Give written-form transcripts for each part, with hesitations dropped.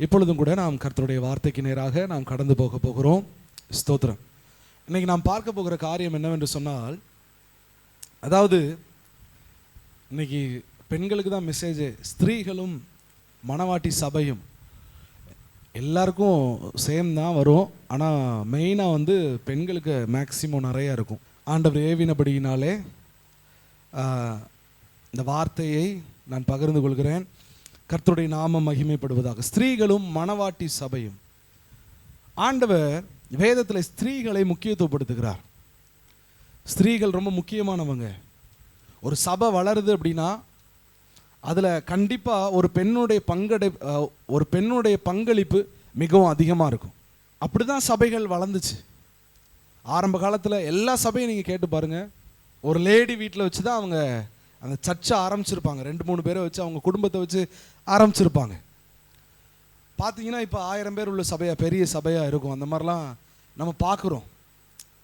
இப்பொழுதும் கூட நாம் கர்த்தருடைய வார்த்தைக்கு நேராக நாம் கடந்து போக போகிறோம். ஸ்தோத்திரம். இன்னைக்கு நாம் பார்க்க போகிற காரியம் என்னவென்று சொன்னால், அதாவது இன்னைக்கு பெண்களுக்கு தான் மெசேஜ். ஸ்திரீகளும் மணவாட்டி சபையும் எல்லாருக்கும் சேம் தான் வரும். ஆனால் மெயினாக பெண்களுக்கு மேக்சிமம் நிறையா இருக்கும். ஆண்டவர் ஏவினபடியினாலே இந்த வார்த்தையை நான் பகிர்ந்து கொள்கிறேன். கர்த்தருடைய நாமம் மகிமைப்படுவதாக. ஸ்திரீகளும் மணவாட்டி சபையும். ஆண்டவர் வேதத்தில் ஸ்திரீகளை முக்கியத்துவப்படுத்துகிறார். ஸ்திரீகள் ரொம்ப முக்கியமானவங்க. ஒரு சபை வளருது அப்படின்னா அதில் கண்டிப்பாக ஒரு பெண்ணுடைய பங்களிப்பு மிகவும் அதிகமாக இருக்கும். அப்படி தான் சபைகள் வளர்ந்துச்சு. ஆரம்ப காலத்தில் எல்லா சபையும் நீங்கள் கேட்டு பாருங்கள். ஒரு லேடி வீட்டில் வச்சு தான் அவங்க அந்த சர்ச்சை ஆரம்பிச்சிருப்பாங்க. 2-3 பேரை வச்சு அவங்க குடும்பத்தை வச்சு ஆரம்பிச்சிருப்பாங்க. பார்த்தீங்கன்னா இப்போ 1000 பேர் உள்ள சபையாக, பெரிய சபையாக இருக்கும். அந்த மாதிரிலாம் நம்ம பார்க்குறோம்.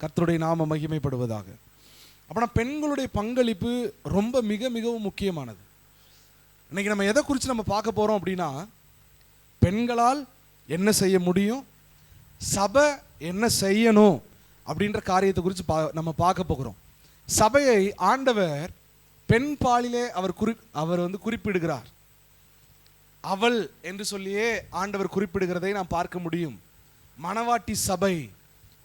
கர்த்தருடைய நாம மகிமைப்படுவதாக. அப்படின்னா பெண்களுடைய பங்களிப்பு ரொம்ப மிகவும் முக்கியமானது. இன்னைக்கு நம்ம எதை குறித்து நம்ம பார்க்க போகிறோம் அப்படின்னா, பெண்களால் என்ன செய்ய முடியும், சபை என்ன செய்யணும் அப்படின்ற காரியத்தை குறித்து நம்ம பார்க்க போகிறோம். சபையை ஆண்டவர் பெண் பாலிலே அவர் குறிப்பிடுகிறார். அவள் என்று சொல்லியே ஆண்டவர் குறிப்பிடுகிறதை நாம் பார்க்க முடியும். மணவாட்டி சபை,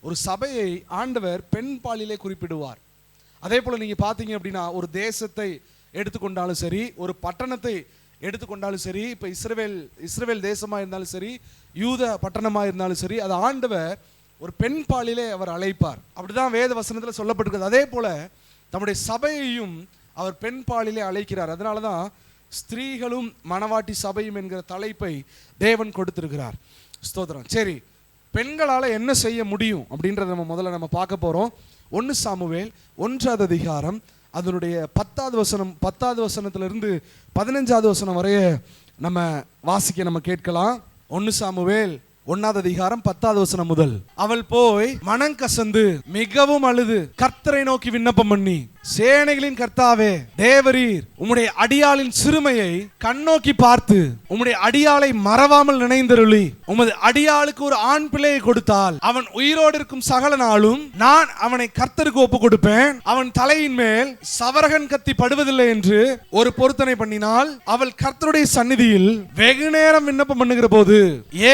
ஒரு சபையை ஆண்டவர் பெண் பாலிலே குறிப்பிடுவார். அதே போல் நீங்கள் பார்த்தீங்க அப்படின்னா, ஒரு தேசத்தை எடுத்துக்கொண்டாலும் சரி, ஒரு பட்டணத்தை எடுத்துக்கொண்டாலும் சரி, இப்போ இஸ்ரவேல் தேசமாக இருந்தாலும் சரி, யூத பட்டணமாக இருந்தாலும் சரி, அது ஆண்டவர் ஒரு பெண் பாலிலே அவர் அழைப்பார். அப்படிதான் வேத வசனத்தில் சொல்லப்பட்டிருக்கிறது. அதே போல் தம்முடைய சபையையும் அவர் பெண் பாலிலே அழைக்கிறார். அதனால தான் ஸ்திரீகளும் மணவாட்டி சபையும் என்கிற தலைப்பை தேவன் கொடுத்திருக்கிறார். ஸ்தோத்திரம். சரி, பெண்களால் என்ன செய்ய முடியும் அப்படின்றத முதல்ல பார்க்க போகிறோம். 1 சாமுவேல் 1ஆம் அதிகாரம் அதனுடைய 10ஆவது வசனத்திலிருந்து 15ஆவது வசனம் வரைய நம்ம வாசிக்க கேட்கலாம். 1 சாமுவேல் 1ஆம் அதிகாரம் 10ஆவது வசனம் முதல். அவள் போய் மனங்கசந்து மிகவும் அழுது கர்த்தரை நோக்கி விண்ணப்பம் பண்ணி, சேனைகளின் கர்த்தாவே தேவரீர் உம்முடைய அடியாளின் சிறுமையை கண்ணோக்கி பார்த்து உம்முடைய அடியாளை மறவாமல் நினைந்தருளி உமது அடியாளுக்கு ஒரு ஆண் பிள்ளையை கொடுத்தால் அவன் உயிரோடு இருக்கும் சகல நாளும் நான் அவனை கர்த்தருக்கு ஒப்பு கொடுப்பேன். அவன் தலையின் மேல் சவரகன் கத்தி படுவதில்லை என்று ஒரு பொருத்தனை பண்ணினால், அவள் கர்த்தருடைய சந்நிதியில் வெகு நேரம் விண்ணப்பம் பண்ணுகிற போது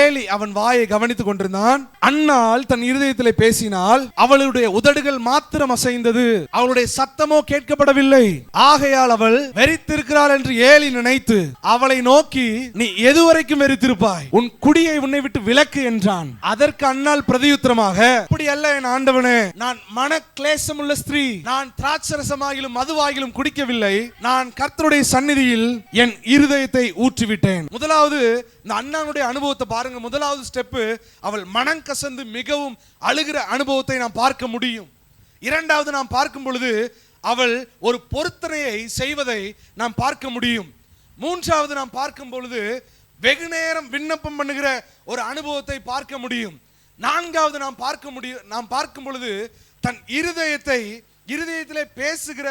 ஏலி அவன் வாயை கவனித்துக் கொண்டிருந்தான். அன்னாள் தன் இருதயத்திலே பேசினால் அவளுடைய உதடுகள் மாத்திரம் அசைந்தது, அவளுடைய சத்தமோ கேட்கப்படவில்லை. ஆகையால் அவள் வெறித்திருக்கிறாள் என்று ஏலி நினைத்து அவளை நோக்கி, நீ எதுவரைக்கும் வெறித்திருப்பாய், உன் குடியை உன்னை விட்டு விலக்கு என்றான். அதற்கு அன்னாள் பிரதியுத்தரமாக, அப்படி அல்ல என் ஆண்டவனே, நான் மன கிளேசமுள்ள ஸ்திரீ, நான் திராட்சரசமாகிலும் மதுவாகிலும் குடிக்கவில்லை, நான் கர்த்தருடைய சந்நிதியில் என் இருதயத்தை ஊற்றிவிட்டேன். முதலாவது இந்த அண்ணானுடைய அனுபவத்தை பாருங்க. முதலாவது ஸ்டெப், அவள் மனம் கசந்து மிகவும் அழுகிற அனுபவத்தை நாம் பார்க்க முடியும். இரண்டாவது நாம் பார்க்கும் பொழுது அவள் ஒரு பொருத்தனையை செய்வதை நாம் பார்க்க முடியும். மூன்றாவது நாம் பார்க்கும் பொழுது வெகு நேரம் விண்ணப்பம் பண்ணுகிற ஒரு அனுபவத்தை பார்க்க முடியும். நான்காவது நாம் பார்க்கும் பொழுது தன் இருதயத்திலே பேசுகிற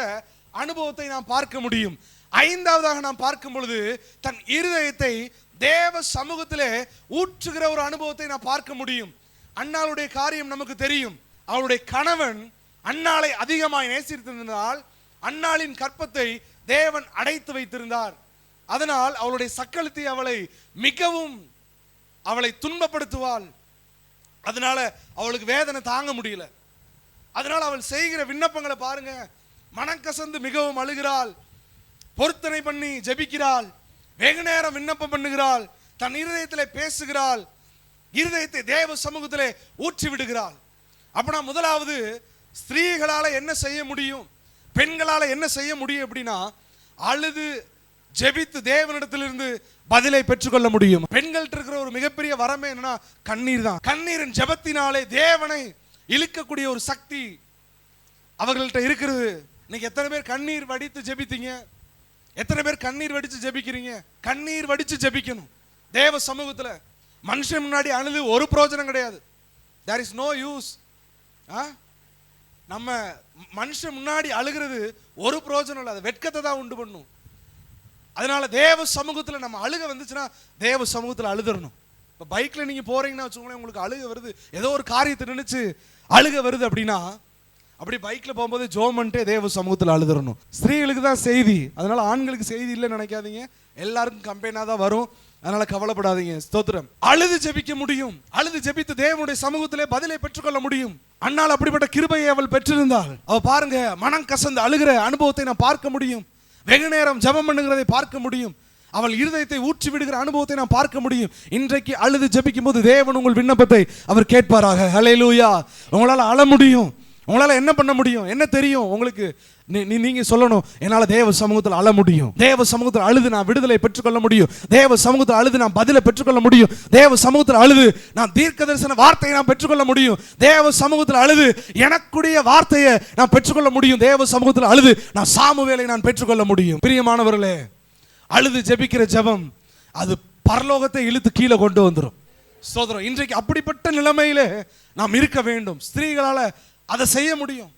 அனுபவத்தை நாம் பார்க்க முடியும். ஐந்தாவதாக நாம் பார்க்கும் பொழுது தன் இருதயத்தை தேவ சமூகத்திலே ஊற்றுகிற ஒரு அனுபவத்தை நாம் பார்க்க முடியும். அன்னாளுடைய காரியம் நமக்கு தெரியும். அவளுடைய கணவன் அன்னாளை அதிகமாய் நேசித்திருந்தால் அன்னாளின் கற்பத்தை தேவன் அடைத்து வைத்திருந்தார். அதனால் அவளுடைய சக்களத்தை அவளை துன்பப்படுத்துவாள். அதனால அவளுக்கு வேதனை தாங்க முடியல. அதனால அவள் செய்கிற விண்ணப்பங்களை பாருங்க. மனக்கசந்து மிகவும் அழுகிறாள், பொருத்தனை பண்ணி ஜெபிக்கிறாள், வெகு நேரம் விண்ணப்பம் பண்ணுகிறாள், தன் இருதயத்திலே பேசுகிறாள், இருதயத்தை தேவ சமூகத்திலே ஊற்றி விடுகிறாள். அப்படின்னா முதலாவது ஸ்திரீகளால என்ன செய்ய முடியும், பெண்களால என்ன செய்ய முடியும் அப்படின்னா, அழுது ஜெபித்து தேவனிடத்திலிருந்து பதிலை பெற்றுக்கொள்ள முடியும். பெண்கள்ட்ட இருக்கிற ஒரு மிகப்பெரிய வரமே என்னன்னா கண்ணீர் தான். கண்ணீரின் ஜெபத்தினாலே தேவனை இழுக்கக்கூடிய ஒரு சக்தி அவர்கள்ட்ட இருக்கிறது. இன்னைக்கு எத்தனை பேர் கண்ணீர் வடித்து ஜெபித்தீங்க? எத்தனை பேர் கண்ணீர் வடித்து ஜெபிக்கிறீங்க? கண்ணீர் வடித்து ஜெபிக்கணும் தேவ சமூகத்துல. மனுஷன் முன்னாடி அழுது ஒரு பிரயோஜனம் கிடையாது. there is no use. நம்ம மனுஷன் முன்னாடி அழுகிறது ஒரு பிரயோஜனம் இல்லை, அது வெட்கத்தை தான் உண்டு பண்ணும். அதனால தேவ சமூகத்தில் நம்ம அழுக வந்துச்சுன்னா தேவ சமூகத்தில் அழுதுறணும். இப்போ பைக்கில் நீங்கள் போகிறீங்கன்னா வச்சுக்கோங்களேன், உங்களுக்கு அழுக வருது, ஏதோ ஒரு காரியத்தை நினச்சி அழுக வருது அப்படின்னா, அப்படி பைக்கில் போகும்போது ஜோமன்ட்டே தேவ சமூகத்தில் அழுதுறணும். ஸ்திரீகளுக்கு தான் செய்தி, அதனால ஆண்களுக்கு செய்தி இல்லைன்னு நினைக்காதீங்க. எல்லாருக்கும் கம்பெயினாக தான் வரும், அதனால கவலைப்படாதீங்க. ஸ்தோத்திரம். அழுது ஜெபிக்க முடியும். அழுது ஜெபித்து தேவனுடைய சமூகத்திலே பதிலை பெற்றுக்கொள்ள முடியும். அன்னால் அப்படிப்பட்ட கிருபையை அவள் பெற்றிருந்தாள். அவ பாருங்க, மனம் கசந்து அழுகிற அனுபவத்தை நான் பார்க்க முடியும். வெகு நேரம் ஜெபம் பண்ணுகிறதை பார்க்க முடியும். அவள் இருதயத்தை ஊற்றி விடுகிற அனுபவத்தை நான் பார்க்க முடியும். இன்றைக்கு அழுது ஜெபிக்கும் போது தேவன் உங்கள் விண்ணப்பத்தை அவர் கேட்பாராக. ஹல்லேலூயா. உங்களால் அழ முடியும். உங்களால் என்ன பண்ண முடியும்? என்ன தெரியும் உங்களுக்கு? நீங்க சொல்லணும், என்னால் தேவ சமூகத்தில் அழ முடியும். தேவ சமூகத்தில் அழுது நான் விடுதலை பெற்றுக்கொள்ள முடியும். தேவ சமூகத்தில் அழுது நான் பதிலை பெற்றுக்கொள்ள முடியும். தேவ சமூகத்தில் அழுது நான் தீர்க்க தரிசன வார்த்தையை நான் பெற்றுக்கொள்ள முடியும். தேவ சமூகத்தில் அழுது எனக்குடைய வார்த்தையை நான் பெற்றுக்கொள்ள முடியும். தேவ சமூகத்தில் அழுது நான் சாமுவேலை நான் பெற்றுக்கொள்ள முடியும். பிரியமானவர்களே, அழுது ஜெபிக்கிற ஜெபம் அது பரலோகத்தை இழுத்து கீழே கொண்டு வந்துடும். சோதரம், இன்றைக்கு அப்படிப்பட்ட நிலைமையிலே நாம் இருக்க வேண்டும். ஸ்திரீகளால அதை செய்ய முடியும்,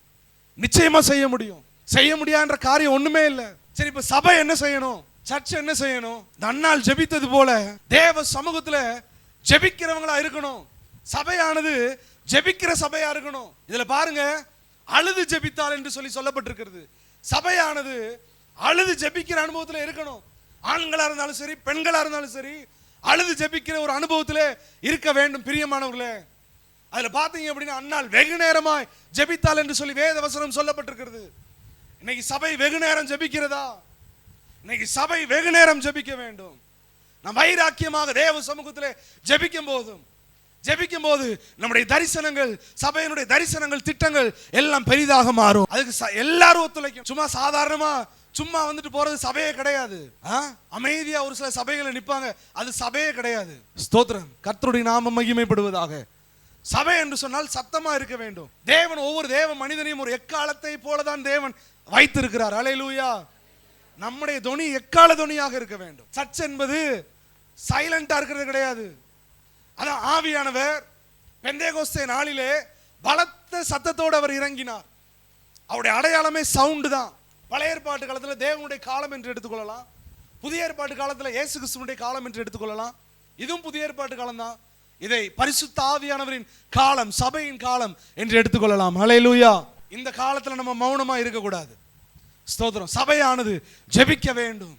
நிச்சயமா செய்ய முடியும். செய்ய முடியாதுன்ற காரியம் ஒண்ணுமே இல்லை. சரி, இப்ப சபை என்ன செய்யணும்? சர்ச் என்ன செய்யணும்? அன்னாள் ஜெபித்தது போல தேவ சமூகத்துல ஜெபிக்கிறவங்களா இருக்கணும். சபையானது ஜெபிக்கிற சபையா இருக்கணும். இதுல பாருங்க, அழுது ஜெபித்தால் என்று சொல்லப்பட்டிருக்கிறது. சபையானது அழுது ஜெபிக்கிற அனுபவத்துல இருக்கணும். ஆண்களா இருந்தாலும் சரி, பெண்களா இருந்தாலும் சரி, அழுது ஜெபிக்கிற ஒரு அனுபவத்துல இருக்க வேண்டும். பிரியமானவர்களே, அதுல பாத்தீங்க அப்படின்னா அன்னாள் வெகு நேரமாய் ஜெபித்தாள் என்று சொல்லி வேத வசனம் சொல்லப்பட்டிருக்கிறது. இன்னைக்கு சபை வெகு நேரம் ஜெபிக்கிறதா? இன்னைக்கு சபை வெகு நேரம் ஜெபிக்க வேண்டும். நாம் வைராக்கியமாக தேவ சமூகத்திலே ஜெபிக்கும் போது நம்முடைய தரிசனங்கள், சபையினுடைய தரிசனங்கள், திட்டங்கள் எல்லாம் பெரிதாக மாறும். அதுக்கு எல்லாரும் ஒத்துழைக்கும். சும்மா சாதாரணமா சும்மா வந்துட்டு போறது சபையே கிடையாது. அமைதியா ஒரு சில சபைகளை நிற்பாங்க, அது சபையே கிடையாது. ஸ்தோத்திரம். கர்த்தருடைய நாமம் மகிமைப்படுவதாக. சபை என்று சொன்னால் சத்தமா இருக்க வேண்டும். தேவன் ஒவ்வொரு தேவ மனிதனையும் ஒரு எக்காலத்தை போலதான் தேவன் வைத்திருக்கிறார். அல்லேலூயா. நம்முடைய தொனி எக்கால தொனியாக இருக்க வேண்டும். சர்ச் என்பது சைலண்டா இருக்கிறது கிடையாது. அதான் ஆவியானவர் பெந்தேகோஸ்தே நாளிலே பலத்த சத்தத்தோடு அவர் இறங்கினார். அவருடைய அடையாளமே சவுண்டு தான். பழைய ஏற்பாட்டு காலத்தில் தேவனுடைய காலம் என்று எடுத்துக்கொள்ளலாம். புதிய ஏற்பாட்டு காலத்தில் இயேசு கிறிஸ்துவினுடைய காலம் என்று எடுத்துக்கொள்ளலாம். இதுவும் புதிய ஏற்பாட்டு காலம் தான். இதை பரிசுத்த ஆவியானவரின் காலம், சபையின் காலம் என்று எடுத்துக்கொள்ளலாம். ஹல்லேலூயா. இந்த காலத்தில் நம்ம மௌனமா இருக்கக்கூடாது. ஸ்தோத்திரம். சபையானது ஜெபிக்க வேண்டும்,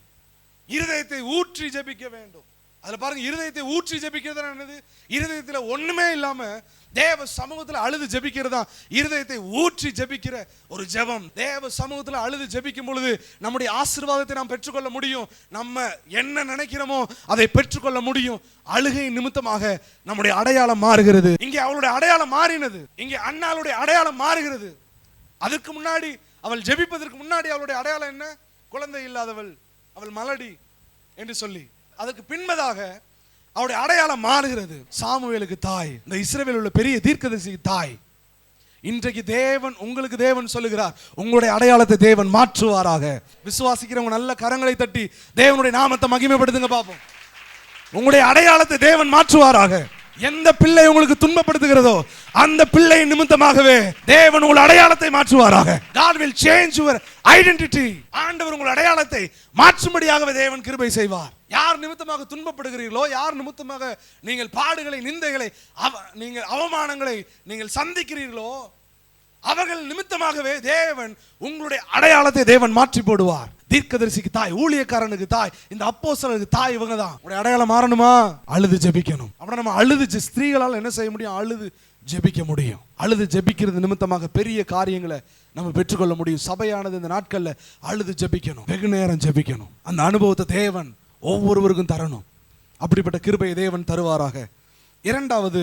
இருதயத்தை ஊற்றி ஜெபிக்க வேண்டும். அதுல பாருங்க, இருதயத்தை ஊற்றி ஜெபிக்கிறது என்னது? இருதயத்தில் ஒண்ணுமே இல்லாம தேவ சமூகத்தில் அழுது ஜெபிக்கிறதா இருதயத்தை ஊற்றி ஜெபிக்கிற ஒரு ஜெபம். தேவ சமூகத்தில் அழுது ஜெபிக்கும் பொழுது நம்முடைய ஆசீர்வாதத்தை நாம் பெற்றுக்கொள்ள முடியும். நம்ம என்ன நினைக்கிறோமோ அதை பெற்றுக்கொள்ள முடியும். அழுகை நிமித்தமாக நம்முடைய அடையாளம் மாறுகிறது. இங்கே அவளுடைய அடையாளம் மாறினது. இங்கே அன்னாளுடைய அடையாளம் மாறுகிறது. அதற்கு முன்னாடி, அவள் ஜெபிப்பதற்கு முன்னாடி அவளுடைய அடையாளம் என்ன? குழந்தை இல்லாதவள், அவள் மலடி என்று சொல்லி. அதற்கு பின்பதாக அவருடைய அடையாளம் மாறுகிறது. சாமுவேலுக்கு தாய், இந்த இஸ்ரவேலில் உள்ள பெரிய தீர்க்கதரிசிக்கு தாய். இன்றைக்கு தேவன் உங்களுக்கு தேவன் சொல்லுகிறார், உங்களுடைய அடையாளத்தை தேவன் மாற்றுவாராக. விசுவாசிக்கிறவங்க நல்ல கரங்களை தட்டி தேவனுடைய நாமத்தை மகிமைப்படுத்துங்க பாப்போம். உங்களுடைய அடையாளத்தை தேவன் மாற்றுவாராக. எந்த பிள்ளை உங்களுக்கு துன்பப்படுத்துகிறதோ அந்த பிள்ளை நிமித்தமாகவே தேவன் உங்கள் அடையாளத்தை மாற்றுவாராக. God will change your identity. ஆண்டவர் உங்கள் அடையாளத்தை மாற்றும்படியாகவே தேவன் கிருபை செய்வார். யார் நிமித்தமாக துன்பப்படுகிறீர்களோ, யார் நிமித்தமாக நீங்கள் பாடுகளை, நிந்தைகளை, நீங்கள் அவமானங்களை நீங்கள் சந்திக்கிறீர்களோ, அவர்கள் நிமித்தமாகவே தேவன் உங்களுடைய அடையாளத்தை தேவன் மாற்றி போடுவார். தீர்க்கதரிசிக்கு தாய், ஊழியக்காரனுக்கு தாய், இந்த அப்போஸ்தலருக்கு தாய் இவங்க தான். உங்களுடைய அடையாளம் மாறணுமா? அழுது ஜெபிக்கணும். அப்படின்னா நம்ம அழுது, ஸ்திரீகளால் என்ன செய்ய முடியும்? அழுது ஜெபிக்க முடியும். அழுது ஜெபிக்கிறது நிமித்தமாக பெரிய காரியங்களை நம்ம பெற்றுக்கொள்ள முடியும். சபையானது இந்த நாட்களில் அழுது ஜெபிக்கணும், வெகு நேரம் ஜெபிக்கணும். அந்த அனுபவத்தை தேவன் ஒவ்வொருவருக்கும் தரணும். அப்படிப்பட்ட கிருபையை தேவன் தருவாராக. இரண்டாவது,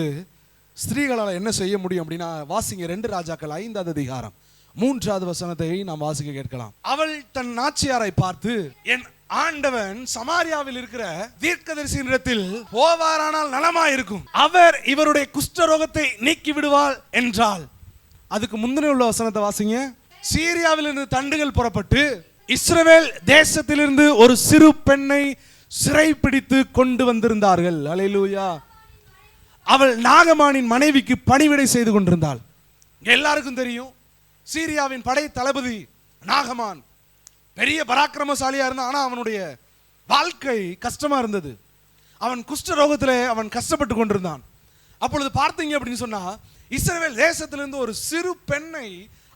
ஸ்திரீகளால் என்ன செய்ய முடியும் அப்படின்னா, வாசிங்க 2 ராஜாக்கள் 5வது அதிகாரம் 3வது வசனத்தை நாம் வாசிக்க கேட்கலாம். அவள் தன் நாச்சியாரை பார்த்து, என் ஆண்டவன் சமாரியாவில் இருக்கிற தீர்க்கதரிசியினிடத்தில் போவாரானால் நலமாயிருக்கும், அவர் இவருடைய குஷ்டரோகத்தை நீக்கி விடுவாள் என்றாள். அதுக்கு முந்தின உள்ள வசனத்தை வாசிங்க. சீரியாவில் இருந்து தண்டுகள் புறப்பட்டு இஸ்ரவேல் தேசத்திலிருந்து ஒரு சிறு பெண்ணை சிறைப்பிடித்து கொண்டு வந்திருந்தார்கள். அல்லேலூயா. அவள் நாகமானின் மனைவிக்கு பணிவிடை செய்து கொண்டிருந்தாள். எல்லாருக்கும் தெரியும், சீரியாவின் படை தளபதி நாகமான் பெரிய பராக்கிரமசாலியா இருந்தான். ஆனா அவனுடைய வாழ்க்கை கஷ்டமா இருந்தது. அவன் குஷ்டரோகத்திலே அவன் கஷ்டப்பட்டு கொண்டிருந்தான். அப்பொழுது பார்த்தீங்க அப்படின்னு சொன்னா, இஸ்ரவேல் தேசத்திலிருந்து ஒரு சிறு பெண்ணை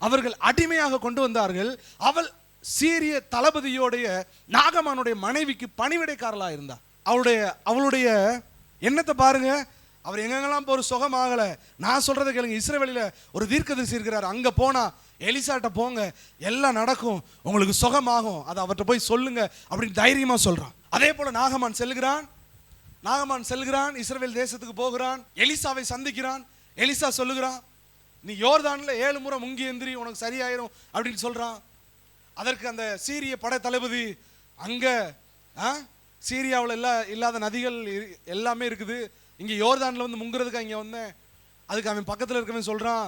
அவர்கள் அடிமையாக கொண்டு வந்தார்கள். அவள் சீரிய தளபதியோடைய நாகமானுடைய மனைவிக்கு பணிவிடைக்காரலா இருந்தார். அவளுடைய எண்ணத்தை பாருங்க. அவர் எங்கெங்கெல்லாம் போற சுகமாகல. நான் சொல்றதை கேளுங்க. இஸ்ரவேலில ஒரு தீர்க்கதரிசி இருக்கிறார். அங்க போனா எலிசாட்ட போங்க, எல்லாம் நடக்கும், உங்களுக்கு சுகமாகும், அதை அவர்கிட்ட போய் சொல்லுங்க அப்படின்னு தைரியமா சொல்றான். அதே போல நாகமான் செல்கிறான், இஸ்ரவேல் தேசத்துக்கு போகிறான், எலிசாவை சந்திக்கிறான். எலிசா சொல்லுகிறான், நீ யோர்தான்ல 7 முறை முங்கி எந்திரி, உனக்கு சரியாயிரும் அப்படின்னு சொல்றான். அதற்கு அந்த சீரிய படை தளபதி, அங்க சீரியாவில் இல்லாத நதிகள் எல்லாமே இருக்குது, இங்க யோர்தான்ல வந்து முங்குறதுக்கு இங்க வந்தேன். அதுக்கு அவன் பக்கத்தில் இருக்கவன் சொல்றான்,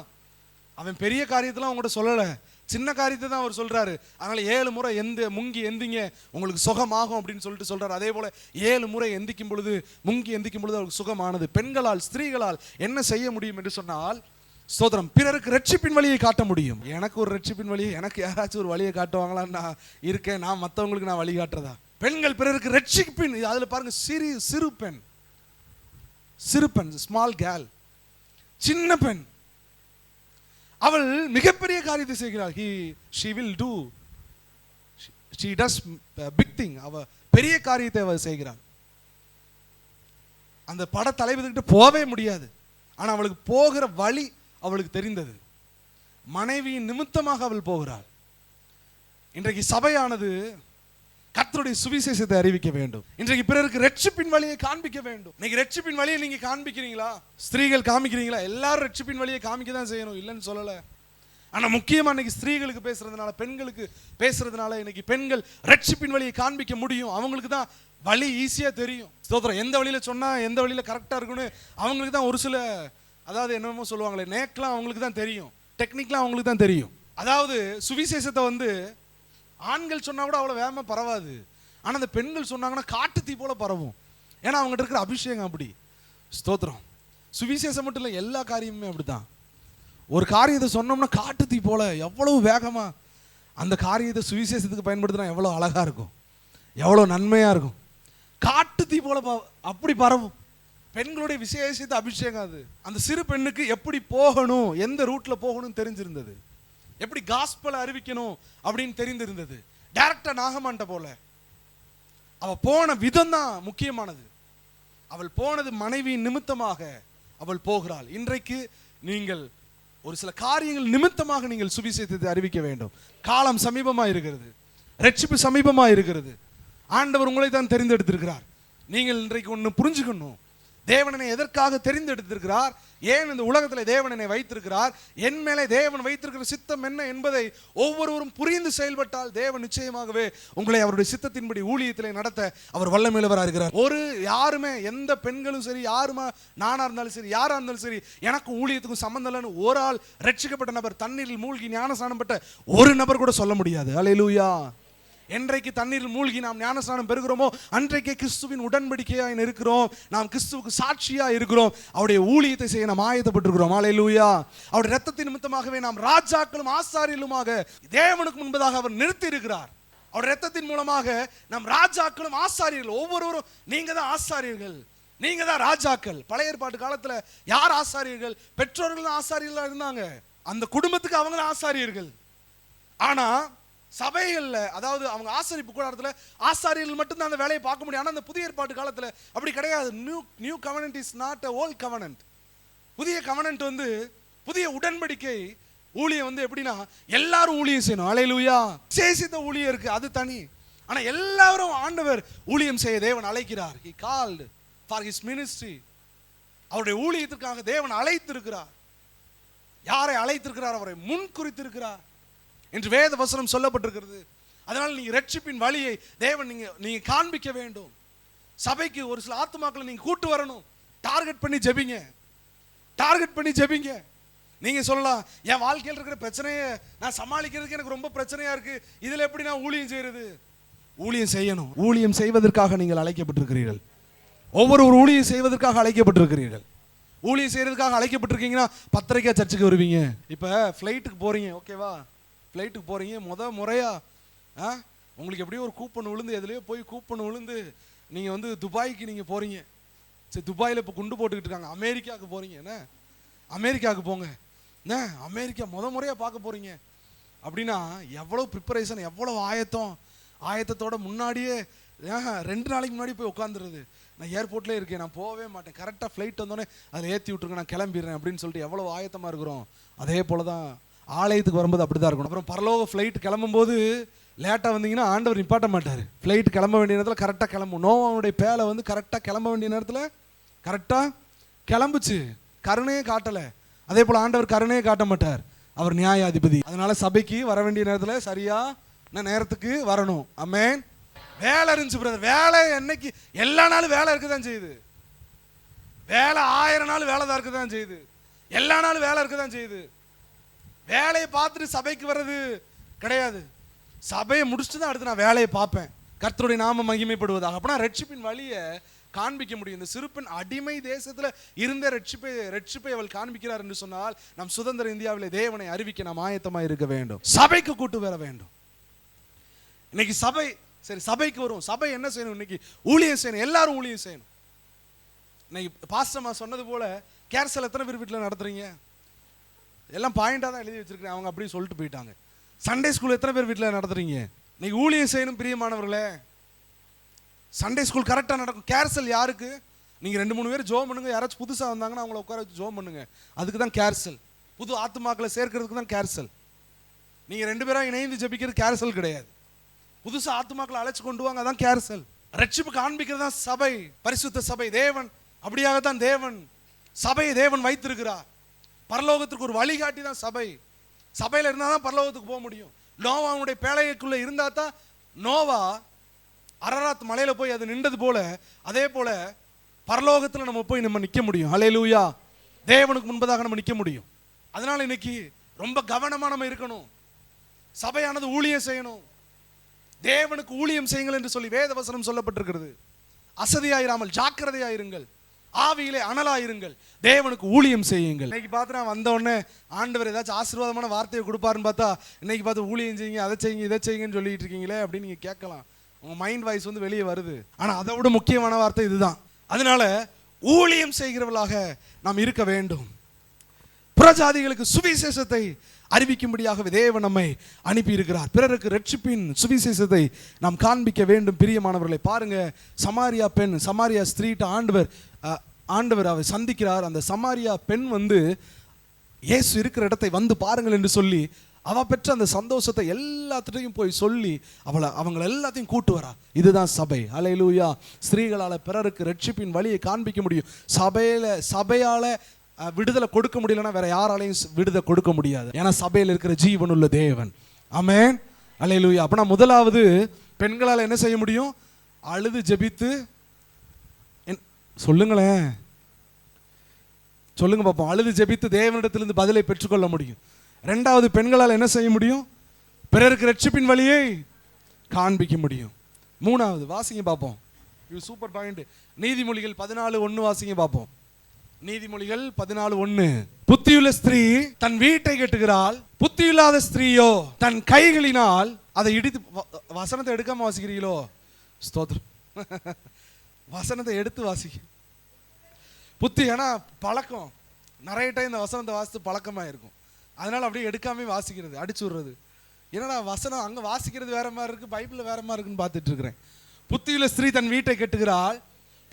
அவன் பெரிய காரியத்தெல்லாம் அவங்ககிட்ட சொல்லலை, சின்ன காரியத்தை தான் அவர் சொல்றாரு. அதனால 7 முறை முங்கி எந்திங்க, உங்களுக்கு சுகமாகும் அப்படின்னு சொல்லிட்டு சொல்றாரு. அதே போல 7 முறை முங்கி எந்திக்கும் பொழுது அவருக்கு சுகமானது. பெண்களால், ஸ்திரீகளால் என்ன செய்ய முடியும் என்று சொன்னால், ஸ்தோத்திரம், பிறருக்கு ரட்சிப்பின் வழியை காட்ட முடியும். எனக்கு ஒரு ரட்சிப்பின் வழியை, எனக்கு யாராச்சும் ஒரு வழியை காட்டுவாங்களான்னு நான் இருக்கேன். நான் மற்றவங்களுக்கு நான் வழி காட்டுறதா? பெண்கள் பிறருக்கு ரட்சிப்பின், அதுல பாருங்க, சிறு பெண், ஸ்மால் கேர்ள், சின்ன பெண், அவள் மிகப்பெரிய காரியத்தை செய்கிறாள். she does big thing. அவ பெரிய காரியத்தை அவள் செய்கிறாள். அந்த பட தலைவர்கிட்ட போவே முடியாது. ஆனா அவளுக்கு போகிற வழி அவளுக்கு தெரிந்தது. மனைவியின் நிமித்தமாக அவள் போகிறாள். இன்றைக்கு சபையானது கர்த்தருடைய சுவிசேஷத்தை அறிவிக்க வேண்டும். இன்றைக்கு பிறருக்கு ரட்சிப்பின் வழியை காண்பிக்க வேண்டும். இன்னைக்கு ரட்சிப்பின் வழியை நீங்க காண்பிக்கிறீங்களா? ஸ்திரீகள் காமிக்கிறீங்களா? எல்லாரும் ரட்சிப்பின் வழியை காமிக்க தான் செய்யணும், இல்லைன்னு சொல்லல. ஆனா முக்கியமா இன்னைக்கு ஸ்திரீகளுக்கு பேசுறதுனால, பெண்களுக்கு பேசுறதுனால இன்னைக்கு பெண்கள் ரட்சிப்பின் வழியை காண்பிக்க முடியும். அவங்களுக்கு தான் வழி ஈஸியா தெரியும். ஸ்தோத்திரம். எந்த வழியில சொன்னா எந்த வழியில கரெக்டா இருக்குன்னு அவங்களுக்கு தான் ஒரு சில, அதாவது என்னமோ சொல்லுவாங்களே, நேக்கெல்லாம் அவங்களுக்கு தான் தெரியும், டெக்னிக்லாம் அவங்களுக்கு தான் தெரியும். அதாவது சுவிசேஷத்தை வந்து ஆண்கள் சொன்னா கூட அவ்வளோ வேகமாக பரவாது. ஆனால் அந்த பெண்கள் சொன்னாங்கன்னா காட்டு தீ போல பரவும். ஏன்னா அவங்ககிட்ட இருக்கிற அபிஷேகம் அப்படி. ஸ்தோத்திரம். சுவிசேஷம் மட்டும் இல்லை, எல்லா காரியமுமே அப்படித்தான். ஒரு காரியத்தை சொன்னோம்னா காட்டு தீ போல எவ்வளவு வேகமாக அந்த காரியத்தை சுவிசேஷத்துக்கு பயன்படுத்தினா எவ்வளோ அழகாக இருக்கும், எவ்வளோ நன்மையாக இருக்கும். காட்டு தீ போல அப்படி பரவும். பெண்களுடைய விசேஷத்தை அபிஷேகம் அது. அந்த சிறு பெண்ணுக்கு எப்படி போகணும், எந்த ரூட்டில் போகணும்னு தெரிஞ்சிருந்தது, எப்படி காஸ்பலை அறிவிக்கணும் அப்படின்னு தெரிந்திருந்தது. டைரக்டா நாகமான்ட்ட போல அவ போன விதம் தான் முக்கியமானது. அவள் போனது மனைவியின் நிமித்தமாக அவள் போகிறாள். இன்றைக்கு நீங்கள் ஒரு சில காரியங்கள் நிமித்தமாக நீங்கள் சுவிசேஷத்தை அறிவிக்க வேண்டும். காலம் சமீபமா இருக்கிறது, ரட்சிப்பு சமீபமா இருக்கிறது. ஆண்டவர் உங்களை தான் தெரிந்தெடுத்திருக்கிறார். நீங்கள் இன்றைக்கு ஒன்று புரிஞ்சுக்கணும், தேவனை எதற்காக தெரிந்தெடுத்திருக்கிறார், ஏன் இந்த உலகத்தில் தேவனை வைத்திருக்கிறார், என் மேலே தேவன் வைத்திருக்கிற சித்தம் என்ன என்பதை ஒவ்வொருவரும் புரிந்து செயல்பட்டால் தேவன் நிச்சயமாகவே உங்களை அவருடைய சித்தத்தின்படி ஊழியத்திலே நடத்த அவர் வல்லமையுள்ளவராக இருக்கிறார். யாருமே, எந்த பெண்களும் சரி, யாருமா, நானா இருந்தாலும் சரி, யாரா இருந்தாலும் சரி, எனக்கும் ஊழியத்துக்கும் சம்பந்தம் இல்லைன்னு ஒரு ஆள் ரட்சிக்கப்பட்ட நபர், தண்ணீரில் மூழ்கி ஞானஸ்நானம் பெற்ற ஒரு நபர் கூட சொல்ல முடியாது. அல்லேலூயா. என்றைக்கு தண்ணீரில் மூழ்கி நாம் ஞானஸ்நானம் பெறுகிறோமோ அன்றைக்கே கிறிஸ்துவின் உடன்படிக்கையாய் இருக்கிறோம். நாம் கிறிஸ்துவுக்கு சாட்சியா இருக்கிறோம். அவருடைய ஊழியத்தை செய்ய நாம் ஆயத்தப்பட்டிருக்கிறோம். அல்லேலூயா. அவருடைய இரத்தத்தின் நிமித்தமாகவே நாம் ராஜாக்களும் ஆசாரியர்களுமாக தேவனுக்கு முன்பதாக அவர் நிறுத்தி இருக்கிறார். அவருடைய இரத்தத்தின் மூலமாக நாம் ராஜாக்களும் ஆசாரியர்கள். ஒவ்வொருவரும் நீங்க தான் ஆசாரியர்கள், நீங்க தான் ராஜாக்கள். பழைய ஏற்பாட்டு காலத்துல யார் ஆசாரியர்கள்? பெற்றோர்கள் ஆசாரியர்களா இருந்தாங்க. அந்த குடும்பத்துக்கு அவங்க ஆசாரியர்கள். ஆனா சபைகள்ல, அதாவது அவங்க ஆசரிப்பு கூடாரத்தில் ஆசாரியர்கள் மட்டும்தான் அந்த வேலையை பார்க்க முடியும். ஆனால் அந்த புதிய ஏற்பாட்டு காலத்தில் அப்படி கிடையாது. New covenant is not a old covenant. புதிய கவனன்ட் வந்து, புதிய உடன்படிக்கை ஊழியம் வந்து எப்படின்னா எல்லாரும் ஊழியம் செய்யணும். அல்லேலூயா. விசேஷித்த ஊழியம் இருக்கு, அது தனி. ஆனால் எல்லாரும் ஆண்டவர் ஊழியம் செய்ய தேவன் அழைக்கிறார். He called for his ministry. அவருடைய ஊழியத்திற்காக தேவன் அழைத்திருக்கிறார். யாரை அழைத்திருக்கிறார்? அவரை முன் குறித்திருக்கிறார் என்று வேத வசனம் சொல்லப்பட்டிருக்கிறது. அதனால் நீங்க ரட்சிப்பின் வழியை தேவன் நீங்க காண்பிக்க வேண்டும். சபைக்கு ஒரு சில ஆத்துமாக்களை நீங்க கூட்டு வரணும். டார்கெட் பண்ணி ஜெபிங்க. நீங்க சொல்லலாம், என் வாழ்க்கையில் இருக்கிற பிரச்சனையை நான் சமாளிக்கிறதுக்கு எனக்கு ரொம்ப பிரச்சனையா இருக்கு, இதுல எப்படி நான் ஊழியம் செய்யறது? ஊழியம் செய்யணும். ஊழியம் செய்வதற்காக நீங்கள் அழைக்கப்பட்டிருக்கிறீர்கள். ஒவ்வொரு ஊழியம் செய்வதற்காக அழைக்கப்பட்டிருக்கிறீர்கள். ஊழியம் செய்யறதுக்காக அழைக்கப்பட்டிருக்கீங்கன்னா 10:30 சர்ச்சுக்கு வருவீங்க. இப்ப ஃபிளைட்டுக்கு போறீங்க, ஓகேவா? ஃப்ளைட்டுக்கு போகிறீங்க, முறையாக உங்களுக்கு எப்படியோ ஒரு கூப்பன் விழுந்து, எதுலையோ போய் கூப்பன் விழுந்து நீங்கள் வந்து துபாய்க்கு நீங்கள் போகிறீங்க, சரி துபாயில் இப்போ குண்டு போட்டுக்கிட்டு இருக்காங்க, அமெரிக்காவுக்கு போகிறீங்க, என்ன அமெரிக்காவுக்கு போங்க, என்ன அமெரிக்கா முறையாக பார்க்க போகிறீங்க அப்படின்னா எவ்வளோ ப்ரிப்பரேஷன், எவ்வளோ ஆயத்தத்தோட முன்னாடியே 2 நாளைக்கு முன்னாடி போய் உட்காந்துருது. நான் ஏர்போர்ட்லேயே இருக்கேன், நான் போகவே மாட்டேன், கரெக்டாக ஃப்ளைட் வந்தோடனே அதில் ஏற்றி விட்ருங்க, நான் கிளம்பிடுறேன் அப்படின்னு சொல்லிட்டு எவ்வளோ ஆயத்தமாக இருக்கிறோம். அதே போல் தான் ஆலயத்துக்கு வரும்போது அப்படி தான் இருக்கணும். அப்புறம் பரலோக ஃப்ளைட் கிளம்பும்போது லேட்டாக வந்தீங்கன்னா ஆண்டவர் நிப்பாட்ட மாட்டார். ஃப்ளைட் கிளம்ப வேண்டிய நேரத்தில் கரெக்டாக கிளம்பும். நோவாவுடைய பேலை வந்து கரெக்டாக கிளம்ப வேண்டிய நேரத்தில் கரெக்டாக கிளம்புச்சு, கருணையே காட்டலை. அதே போல் ஆண்டவர் கருணையே காட்ட மாட்டார், அவர் நியாயாதிபதி. அதனால சபைக்கு வர வேண்டிய நேரத்தில் சரியான நேரத்துக்கு வரணும். ஆமென். வேலை இருந்துச்சு பிரதர், வேலை என்னைக்கு எல்லா நாளும் வேலை இருக்க தான் செய்யுது, வேலை 1000 நாள் வேலை தான் இருக்க தான் செய்யுது, எல்லா நாளும் வேலை இருக்க தான் செய்யுது. வேலையை பார்த்துட்டு சபைக்கு வர்றது கிடையாது. சபையை முடிச்சுட்டு தான் அடுத்து நான் வேலையை பார்ப்பேன். கர்த்தருடைய நாம மகிமைப்படுவதாக. அப்படின்னா ரட்சிப்பின் வழியை காண்பிக்க முடியும். இந்த சிறுப்பெண் அடிமை தேசத்தில் இருந்த ரட்சிப்பை அவள் காண்பிக்கிறார் என்று சொன்னால் நம் சுதந்திர இந்தியாவிலே தேவனை அறிவிக்க நாம் ஆயத்தமாக இருக்க வேண்டும். சபைக்கு கூட்டு வர வேண்டும். இன்னைக்கு சபை சரி, சபைக்கு வரும். சபை என்ன செய்யணும்? இன்னைக்கு ஊழியம் செய்யணும், எல்லாரும் ஊழியம் செய்யணும். இன்னைக்கு பாஸ்டர்மா சொன்னது போல கேர்சல் எத்தனை பேர் வீட்டில் நடத்துறீங்க? எல்லாம் பாயிண்டாக தான் எழுதி வச்சிருக்கேன், அவங்க அப்படியே சொல்லிட்டு போயிட்டாங்க. சண்டே ஸ்கூல் எத்தனை பேர் வீட்டில் நடத்துறீங்க? இன்னைக்கு ஊழியம் செய்யணும் பிரியமானவர்களே. சண்டே ஸ்கூல் கரெக்டாக நடக்கும். கேர்சல் யாருக்கு? நீங்கள் 2-3 பேர் ஜோம் பண்ணுங்க. யாராச்சும் புதுசாக வந்தாங்கன்னா அவங்கள உட்கார வச்சு ஜோம் பண்ணுங்க. அதுக்கு தான் கேர்சல். புது ஆத்துமாக்களை சேர்க்கறதுக்கு தான் கேர்சல். நீங்கள் 2 பேராக இணைந்து ஜெபிக்கிறது கேர்சல் கிடையாது. புதுசாக ஆத்துமாக்களை அழைச்சி கொண்டு வாங்க, அதான் கேர்சல். ரட்சிப்பு காண்பிக்கிறது தான் சபை, பரிசுத்த சபை. தேவன் அப்படியாகத்தான் தேவன் சபையை தேவன் வைத்திருக்கிறார். பரலோகத்திற்கு ஒரு வழிகாட்டி தான் சபை. சபையில் இருந்தால் தான் பரலோகத்துக்கு போக முடியும். நோவாவுடைய பேழைக்குள்ளே இருந்தால் தான் நோவா அரராத் மலையில் போய் அது நின்றது போல, அதே போல பரலோகத்தில் நம்ம போய் நம்ம நிற்க முடியும். ஹல்லேலூயா. தேவனுக்கு முன்பதாக நம்ம நிற்க முடியும். அதனால இன்னைக்கு ரொம்ப கவனமாக நம்ம இருக்கணும். சபையானது ஊழியம் செய்யணும். தேவனுக்கு ஊழியம் செய்யுங்கள் என்று சொல்லி வேத வசனம் சொல்லப்பட்டிருக்கிறது. அசதியாயிராமல் ஜாக்கிரதையாயிருங்கள், ஆவியிலே அனலாயிருங்கள், தேவனுக்கு ஊழியம் செய்யுங்கள். இன்னைக்கு பார்த்து வந்த உடனே ஆண்டவர் ஏதாச்சும் ஆசீர்வாதமான வார்த்தையை கொடுப்பாருன்னு பார்த்தா இன்னைக்கு பார்த்து ஊழியம் செய்யுங்க, அதை செய்யுங்க, இதை செய்யுங்கன்னு சொல்லிட்டு இருக்கீங்களே அப்படின்னு நீங்கள் கேட்கலாம். உங்கள் மைண்ட் வாய்ஸ் வந்து வெளியே வருது. ஆனால் அதை விட முக்கியமான வார்த்தை இதுதான். அதனால ஊழியம் செய்கிறவர்களாக நாம் இருக்க வேண்டும். புறஜாதிகளுக்கு சுவிசேஷத்தை அறிவிக்கும்படியாகவே தேவன் நம்மை அனுப்பி இருக்கிறார். பிறருக்கு ரட்சிப்பின் சுவிசேஷத்தை நாம் காண்பிக்க வேண்டும். பிரியமானவர்களை பாருங்க, சமாரியா பெண், சமாரியா ஸ்திரீட்ட ஆண்டவர் அவரை சந்திக்கிறார். அந்த சமாரியா பெண் வந்து இயேசு இருக்கிற இடத்தை வந்து பாருங்கள் என்று சொல்லி அவ பெற்ற அந்த சந்தோஷத்தை எல்லாத்துட்டையும் போய் சொல்லி அவங்களை எல்லாத்தையும் கூட்டு வரா. இதுதான் சபை. ஹல்லேலூயா. ஸ்திரீகளால் பிறருக்கு ரட்சிப்பின் வழியை காண்பிக்க முடியும். சபையால விடுதலை கொடுக்க முடியலன்னா வேற யாராலையும் விடுதலை கொடுக்க முடியாது. ஏன்னா சபையில் இருக்கிற ஜீவனுள்ள தேவன். ஆமென். ஹல்லேலூயா. அப்பனா முதலாவது பெண்களால் என்ன செய்ய முடியும்? அழுது ஜெபித்து சொல்லுங்களேன், சொல்லுங்க பார்ப்போம். அழுது ஜெபித்து தேவனிடத்திலிருந்து பதிலை பெற்றுக்கொள்ள முடியும். 2வது பெண்களால் என்ன செய்ய முடியும்? பிறருக்கு ரட்சிப்பின் வழியை காண்பிக்க முடியும். 3வது வாசிங்க பார்ப்போம். இது சூப்பர் பாயிண்ட். நீதிமொழிகள் 14:1 வாசிங்க பார்ப்போம். நீதிமொழிகள் 14:1. புத்தியுள்ள ஸ்திரீ தன் வீட்டை கட்டுகிறாள், புத்தியில்லாத ஸ்திரீயோ தன் கைகளினால் அதை இடித்து. வசனத்தை எடுக்காம வாசிக்கிறீங்களோ? ஸ்தோத்திரம். வசனத்தை எடுத்து வாசிக்க புத்தி. ஏன்னா பழக்கம், நிறைய டைம் இந்த வசனத்தை வாசித்து பழக்கமாக இருக்கும். அதனால அப்படியே எடுக்காமே வாசிக்கிறது, அடிச்சு விடுறது. என்னடா வசனம் அங்கே வாசிக்கிறது வேற மாதிரி இருக்கு, பைபிளில் வேற மாதிரி இருக்குன்னு பார்த்துட்டு இருக்கிறேன். புத்தியுள்ள ஸ்திரீ தன் வீட்டை கட்டுகிறாள்,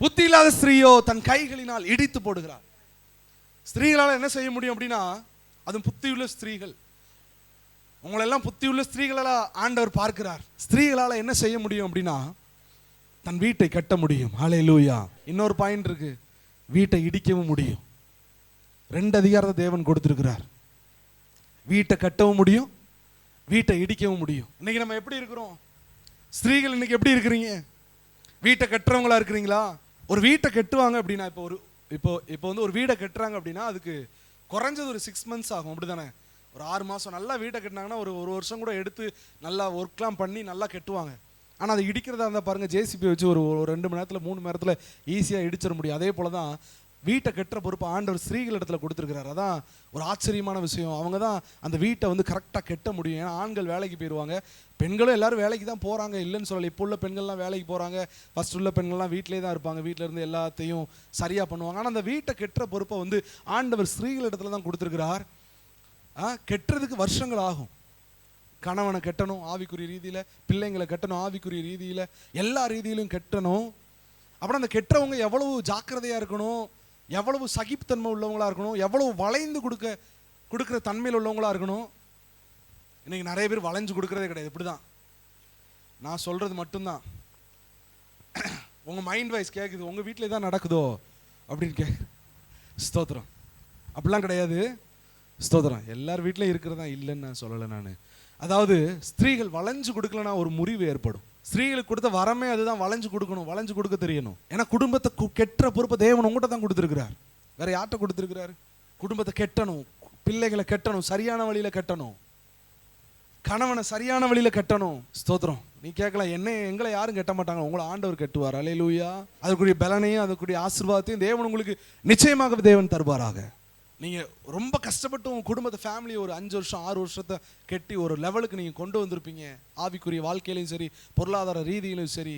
புத்தி இல்லாத ஸ்திரீயோ தன் கைகளினால் இடித்து போடுகிறாள். ஸ்திரீகளால் என்ன செய்ய முடியும் அப்படின்னா, அது புத்தியுள்ள ஸ்திரீகள். உங்களெல்லாம் புத்தியுள்ள ஸ்திரீகளால் ஆண்டவர் பார்க்கிறார். ஸ்திரீகளால் என்ன செய்ய முடியும் அப்படின்னா, தன் வீட்டை கட்ட முடியும். ஹல்லேலூயா. இன்னொரு பாயிண்ட் இருக்கு, வீட்டை இடிக்கவும் முடியும். 2 அதிகாரத்தை தேவன் கொடுத்திருக்கிறார். வீட்டை கட்டவும் முடியும், வீட்டை இடிக்கவும் முடியும். இன்னைக்கு நம்ம எப்படி இருக்கிறோம்? ஸ்திரீகள் இன்னைக்கு எப்படி இருக்கிறீங்க? வீட்டை கட்டுறவங்களா இருக்கிறீங்களா? ஒரு வீட்டை கட்டுவாங்க அப்படின்னா, இப்போ வந்து ஒரு வீடை கட்டுறாங்க அப்படின்னா அதுக்கு குறைஞ்சது ஒரு 6 months ஆகும், அப்படி தானே? ஒரு 6 மாதம் நல்லா வீட்டை கட்டினாங்கன்னா ஒரு வருஷம் கூட எடுத்து நல்லா ஒர்க்லாம் பண்ணி நல்லா கட்டுவாங்க. ஆனால் அதை இடிக்கிறதா இருந்தால் பாருங்கள், ஜேசிபி வச்சு ஒரு 2 மணி நேரத்தில் 3 மணி நேரத்தில் ஈஸியாக இடிச்சிட முடியும். அதே போல் தான் வீட்டை கட்டுற பொறுப்பு ஆண்டவர் ஸ்திரீகள் இடத்துல கொடுத்துருக்கிறார். அதான் ஒரு ஆச்சரியமான விஷயம். அவங்க தான் அந்த வீட்டை வந்து கரெக்டாக கட்ட முடியும். ஏன்னா ஆண்கள் வேலைக்கு போயிடுவாங்க, பெண்களும் எல்லாரும் வேலைக்கு தான் போகிறாங்க, இல்லைன்னு சொல்லலை. இப்போ உள்ள பெண்கள்லாம் வேலைக்கு போகிறாங்க, ஃபஸ்ட் உள்ள பெண்கள்லாம் வீட்டிலே தான் இருப்பாங்க, வீட்டில் இருந்து எல்லாத்தையும் சரியாக பண்ணுவாங்க. ஆனால் அந்த வீட்டை கட்டுற பொறுப்பை வந்து ஆண்டவர் ஸ்திரீகள் இடத்துல தான் கொடுத்துருக்கிறார். கெட்டுறதுக்கு வருஷங்கள் ஆகும். கணவனை கட்டணும் ஆவிக்குரிய ரீதியில், பிள்ளைங்களை கட்டணும் ஆவிக்குரிய ரீதியில், எல்லா ரீதியிலும் கட்டணும். அப்புறம் அந்த கெட்டவங்க எவ்வளவு ஜாக்கிரதையாக இருக்கணும், எவ்வளவு சகிப்புத்தன்மை உள்ளவங்களா இருக்கணும், எவ்வளவு வளைந்து கொடுக்குற தன்மையில் உள்ளவங்களா இருக்கணும். இன்னைக்கு நிறைய பேர் வளைஞ்சு கொடுக்கறதே கிடையாது. இப்படி தான் நான் சொல்றது மட்டும்தான். உங்கள் மைண்ட் வைஸ் கேட்குது, உங்கள் வீட்டில் தான் நடக்குதோ அப்படின்னு கேட்கு. ஸ்தோத்திரம். அப்படிலாம் கிடையாது. ஸ்தோத்திரம். எல்லார் வீட்டிலையும் இருக்கிறதா இல்லைன்னு நான் சொல்லலை. நான் அதாவது ஸ்திரீகள் வளைஞ்சு கொடுக்கலன்னா ஒரு முறிவு ஏற்படும். ஸ்திரீகளுக்கு கொடுத்த வரமே அதுதான், வளைஞ்சு கொடுக்கணும், வளைஞ்சு கொடுக்க தெரியணும். ஏன்னா குடும்பத்தை கெட்டுற பொறுப்பை தேவன் உங்கள்கிட்ட தான் கொடுத்துருக்கிறார். வேற யார்கிட்ட கொடுத்துருக்கிறாரு? குடும்பத்தை கெட்டணும், பிள்ளைகளை கெட்டணும், சரியான வழியில் கெட்டணும், கணவனை சரியான வழியில் கெட்டணும். ஸ்தோத்திரம். நீ கேட்கலாம், எங்களை யாரும் கெட்ட மாட்டாங்க, உங்களை ஆண்டவர் கெட்டுவார். அல்லேலூயா. அதுக்குரிய பலனையும் அதுக்குரிய ஆசீர்வாதத்தையும் தேவன் உங்களுக்கு நிச்சயமாக தேவன் தருவாராக. நீங்கள் ரொம்ப கஷ்டப்பட்டு உங்கள் குடும்பத்தை ஃபேமிலி ஒரு 5 வருஷம் 6 வருஷத்தை கெட்டி ஒரு லெவலுக்கு நீங்கள் கொண்டு வந்திருப்பீங்க. ஆவிக்குரிய வாழ்க்கையிலையும் சரி, பொருளாதார ரீதியிலும் சரி,